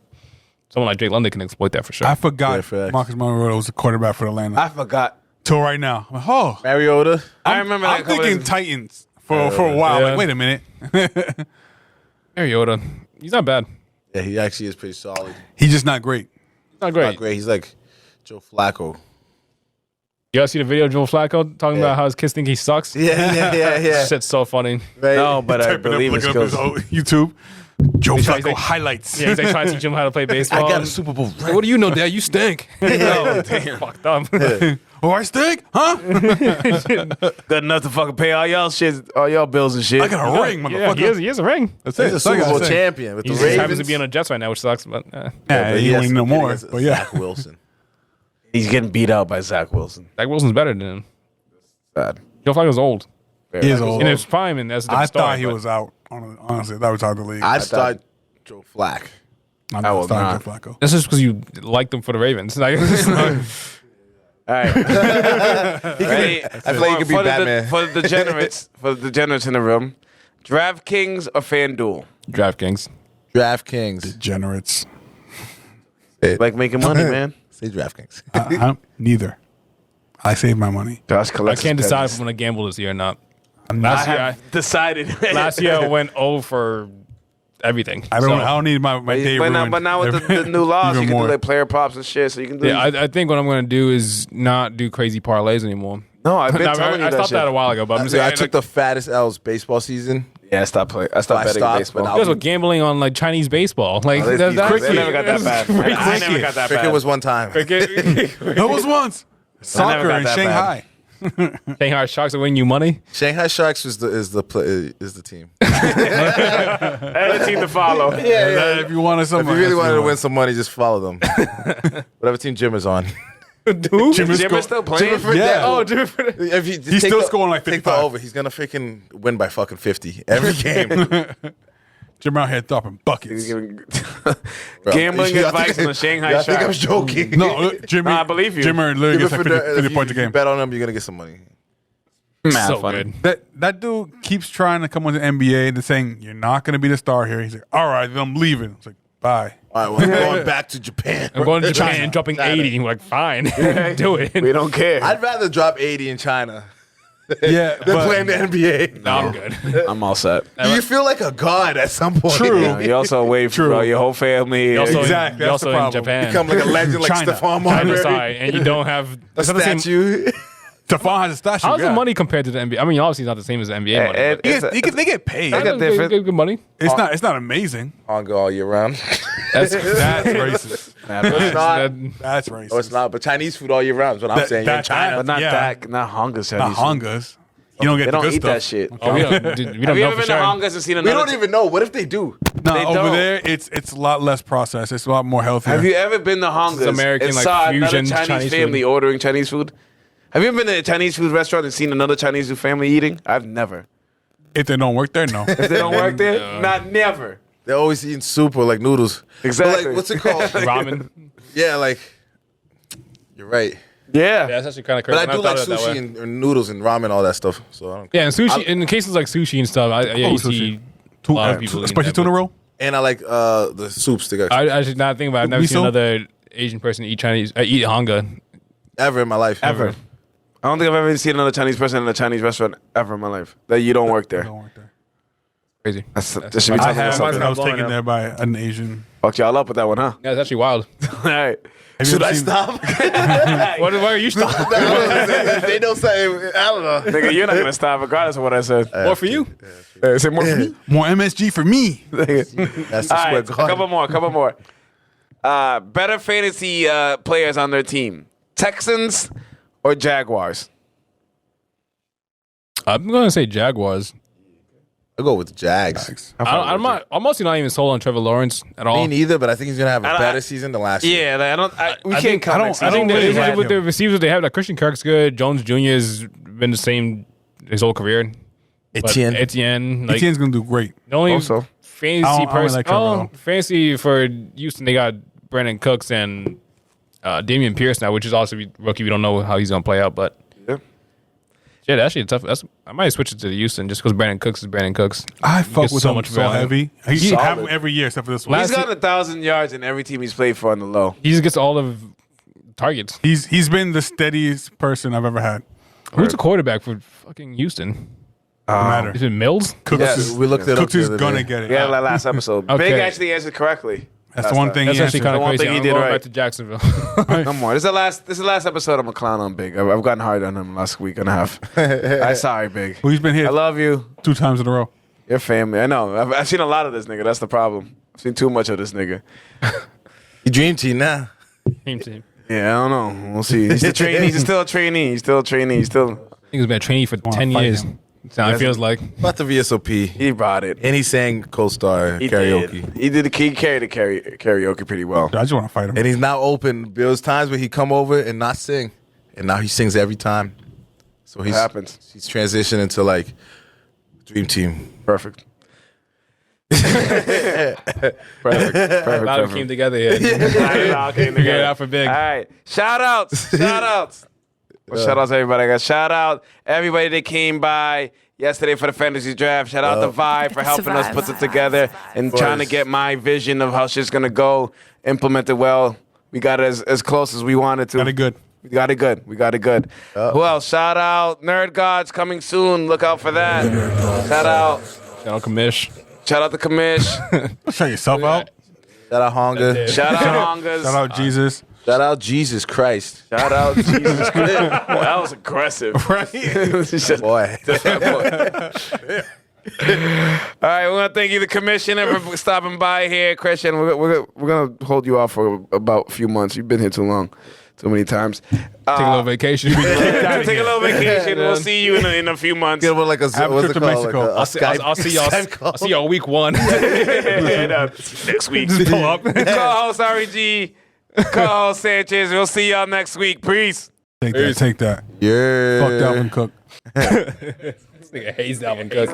someone like Drake London can exploit that for sure. I forgot Yeah, facts. Marcus Mariota was the quarterback for Atlanta. I forgot. Till right now. I'm like, oh, Mariota. I remember that. I'm thinking Titans for a while. Yeah. Like, wait a minute. Mariota, he's not bad. Yeah, he actually is pretty solid. He's just not great. He's not great. Not great. He's like Joe Flacco. You guys see the video of Joe Flacco talking about how his kids think he sucks? Yeah. Shit's so funny. Right? No, but I Type it up, believe look his it up his skills. old YouTube. Joe trying Flacco to- highlights. Yeah, he's like trying to teach him how to play baseball. I got a Super Bowl ring. Like, what do you know, Dad? You stink. No, damn. Fucked up. Oh, I stink? Huh? Good enough to fucking pay all y'all shit, all y'all bills and shit. I got a ring, Yeah, motherfucker. he has a ring. That's He's it. a That's all I Super gotta Bowl say. champion with He the just Ravens. happens to be on the Jets right now, which sucks. But Yeah, but he has ain't to no compete more. against But yeah. Zach Wilson. He's getting beat out by Zach Wilson. Zach Wilson's better than him. Bad. Joe Flacco's old. He is old. In his prime, and that's a I different story, thought he but- was out. Honestly, I thought he was out of the league. I'd start Joe Flack. I'm I will not starting not. Joe Flacco. That's just because you liked him for the Ravens. Like, All right. Ready? I feel like he could be For the- Batman. For the degenerates in the room, DraftKings or FanDuel? DraftKings. DraftKings. Degenerates. Like making money, man. Say DraftKings. Neither. I save my money. Josh I collects can't his decide if pennies. I'm going to gamble this year or not. I Last year, have decided. last year I went over everything. I don't need my day ruined. But now with the new laws, Even you can more. do like player props and shit. So you can do. Yeah, I think what I'm going to do is not do crazy parlays anymore. no, I've been No, telling you I that stopped shit. that a while ago, but I'm just I saying. took the fattest L's baseball season. Yeah, I stopped playing. I stopped I betting stopped, baseball. but you guys were gambling on like Chinese baseball. Like they- that's they never got that bad. Cricket. I never got that Cricket bad. was one time. That was once. Soccer got in that Shanghai. Shanghai Sharks are winning you money. Shanghai Sharks is the team. And the team to follow. If you wanted If some, you really wanted to win some money, just follow them. Whatever team Jim is on. Jimmer's still playing. Yeah. Oh, dude. If you He's still scoring like Take the 55. over. He's gonna freaking win by fucking 50 every game. Jim out here dropping buckets. Gambling Y'all advice think- on the Shanghai y'all think I'm Sharks. joking? No, look, Jimmy. Nah, I believe you. Jimmy literally gets like If 50 points a you game. bet on them, you're gonna get some money. So good. That dude keeps trying to come on the NBA and saying, you're not going to be the star here. He's like, all right, then I'm leaving. It's like, bye. All right, well, I'm going back to Japan. I'm going to Japan and dropping 80. We're like, fine, do it. We don't care. I'd rather drop 80 in China Yeah, than playing the NBA. No, I'm good. I'm all set. You feel like a god at some point. True. You know, you also away from your whole family. You also, Exactly, you that's also the in problem. Japan. Become like a legend like China. Stephon China Marbury. side, and you don't have A it's not the same- statue. Stephon has a statue. How's yeah. the money compared to the NBA? I mean, obviously, it's not the same as the NBA money. And but They get paid. got Good- different- good money. It's not amazing. On go all year round. That's That's racist. It's not. That's racist. No, it's not. But Chinese food all year round is what I'm saying. You're in China. But not Yeah. that, not Honga's Chinese. Not Hongas. You don't get They the don't good eat stuff. that shit. Oh, we don't Have know you for ever been sure. to Hongas and seen We another? don't even know. What if they do? No, They over don't. there, it's a lot less processed. It's a lot more healthier. Have you ever been to Hongas American, and like, saw another fusion Chinese Chinese family food. ordering Chinese food? Have you ever been to a Chinese food restaurant and seen another Chinese food family eating? I've never. If they don't work there, no. If they don't work there, not never. They're always eating soup or like noodles. Exactly. But, like, what's it called? Ramen. Yeah, like you're right. Yeah. That's actually kind of crazy. But I do like sushi and noodles and ramen, all that stuff. So I don't care. Yeah, and sushi. In cases like sushi and stuff, you see a lot of people. eating Spicy that, tuna but roll? And I like the soups. They got I should not think about it. I've never seen Miso? another Asian person eat eat hanga. ever in my life. Ever. I don't think I've ever seen another Chinese person in a Chinese restaurant ever in my life. That you don't work there. Don't work there. Crazy. That should be I talking about have. something. I was else. taken there by an Asian. Fucked y'all up with that one, huh? Yeah, it's actually wild. All right. Have you Should ever I seen- stop? Why are you stopping? They don't say. I don't know. Nigga, you're not going to stop regardless of what I said. More for you? Say more for me? More MSG for me. That's the All square right, a couple more. Better fantasy players on their team. Texans or Jaguars? I'm gonna say Jaguars. I'll go with the Jags. I'm mostly not even sold on Trevor Lawrence at all. Me neither, but I think he's gonna have a I- better season than last year. Yeah, we I can't think- count next I season. think really that ride with the him. receivers they have, like Christian Kirk's good. Jones Jr. has been the same his whole career. But Etienne, like Etienne's gonna do great. the only Also. fantasy I don't person. like Trevor, though. Fantasy for Houston, they got Brandon Cooks and Damian Pierce now, which is also a rookie. We don't know how he's gonna play out, but Yeah. yeah, that's actually tough. I might switch it to the Houston just because Brandon Cooks is Brandon Cooks. I fuck gets with so him much so value. heavy. He Solid. have him every year except for this one. He's gotten 1,000 yards in every team he's played for on the low. He just gets all of targets. He's been the steadiest person I've ever had. Who's the quarterback for fucking Houston? No matter. Is it Mills? Cooks Yeah, is, we looked it up Cooks the is other gonna day. get it. Yeah, like last episode. Okay. Big actually answered correctly. That's the one thing. That's he actually answered. kind The of one crazy. thing he I'm did going right. back to Jacksonville. No more. This is the last episode I'm a clown on Big. I've gotten hard on him last week and a half. I'm sorry, Big. Well, he's been here I love you. 2 times in a row. Your family. I know. I've seen a lot of this nigga. That's the problem. I've seen too much of this nigga. You dream team now. Team team. Yeah, I don't know. We'll see. He's the trainee. He's still a trainee. He's still a trainee. He's still. I think he's been a trainee for 10 fight years. him. So it feels like. About the VSOP. He brought it. And he sang co-star He karaoke. Did. He carried the karaoke pretty well. I just want to fight him. And he's now open. There was times where he come over and not sing. And now he sings every time. So What happens? He's transitioning to like dream team. Perfect. Perfect. A lot of them came together here. Figure it out for Big. All right. Shout outs. Well, shout outs to everybody. I got shout out everybody that came by yesterday for the fantasy draft. Shout out to Vi for helping us put it together and trying to get my vision of how shit's gonna go implemented well. We got it as close as we wanted to. Got it good. We got it good. Who else? Shout out Nerd Gods coming soon. Look out for that. Shout out Commish. Shout out to Kamish. Shout yourself out. Shout out Honga. Shout out Hongas. Shout out Jesus. Shout out Jesus Christ. Shout out Jesus Christ. Boy, that was aggressive. Right. Boy. All right, we want to thank you, the commissioner, for stopping by here. Christian, we're going to hold you off for about a few months. You've been here too long, too many times. Take a little vacation. Take a little vacation. We'll see you in a few months. Get like a Have a what's trip it to called? Mexico. Like a I'll see y'all. Skype call. I'll see y'all week 1. Next week. Just pull up. Co-host REG, co-host Sanchez. We'll see y'all next week. Peace. Take that. Take that. Yeah. Fuck Dalvin Cook. This nigga hates Dalvin Cook.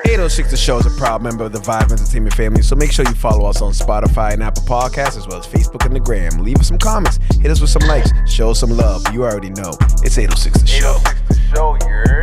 806 The Show is a proud member of the Vibe Entertainment family, so make sure you follow us on Spotify and Apple Podcasts, as well as Facebook and the Gram. Leave us some comments, hit us with some likes, show us some love. You already know. It's 806 The Show. 806 The Show, yeah.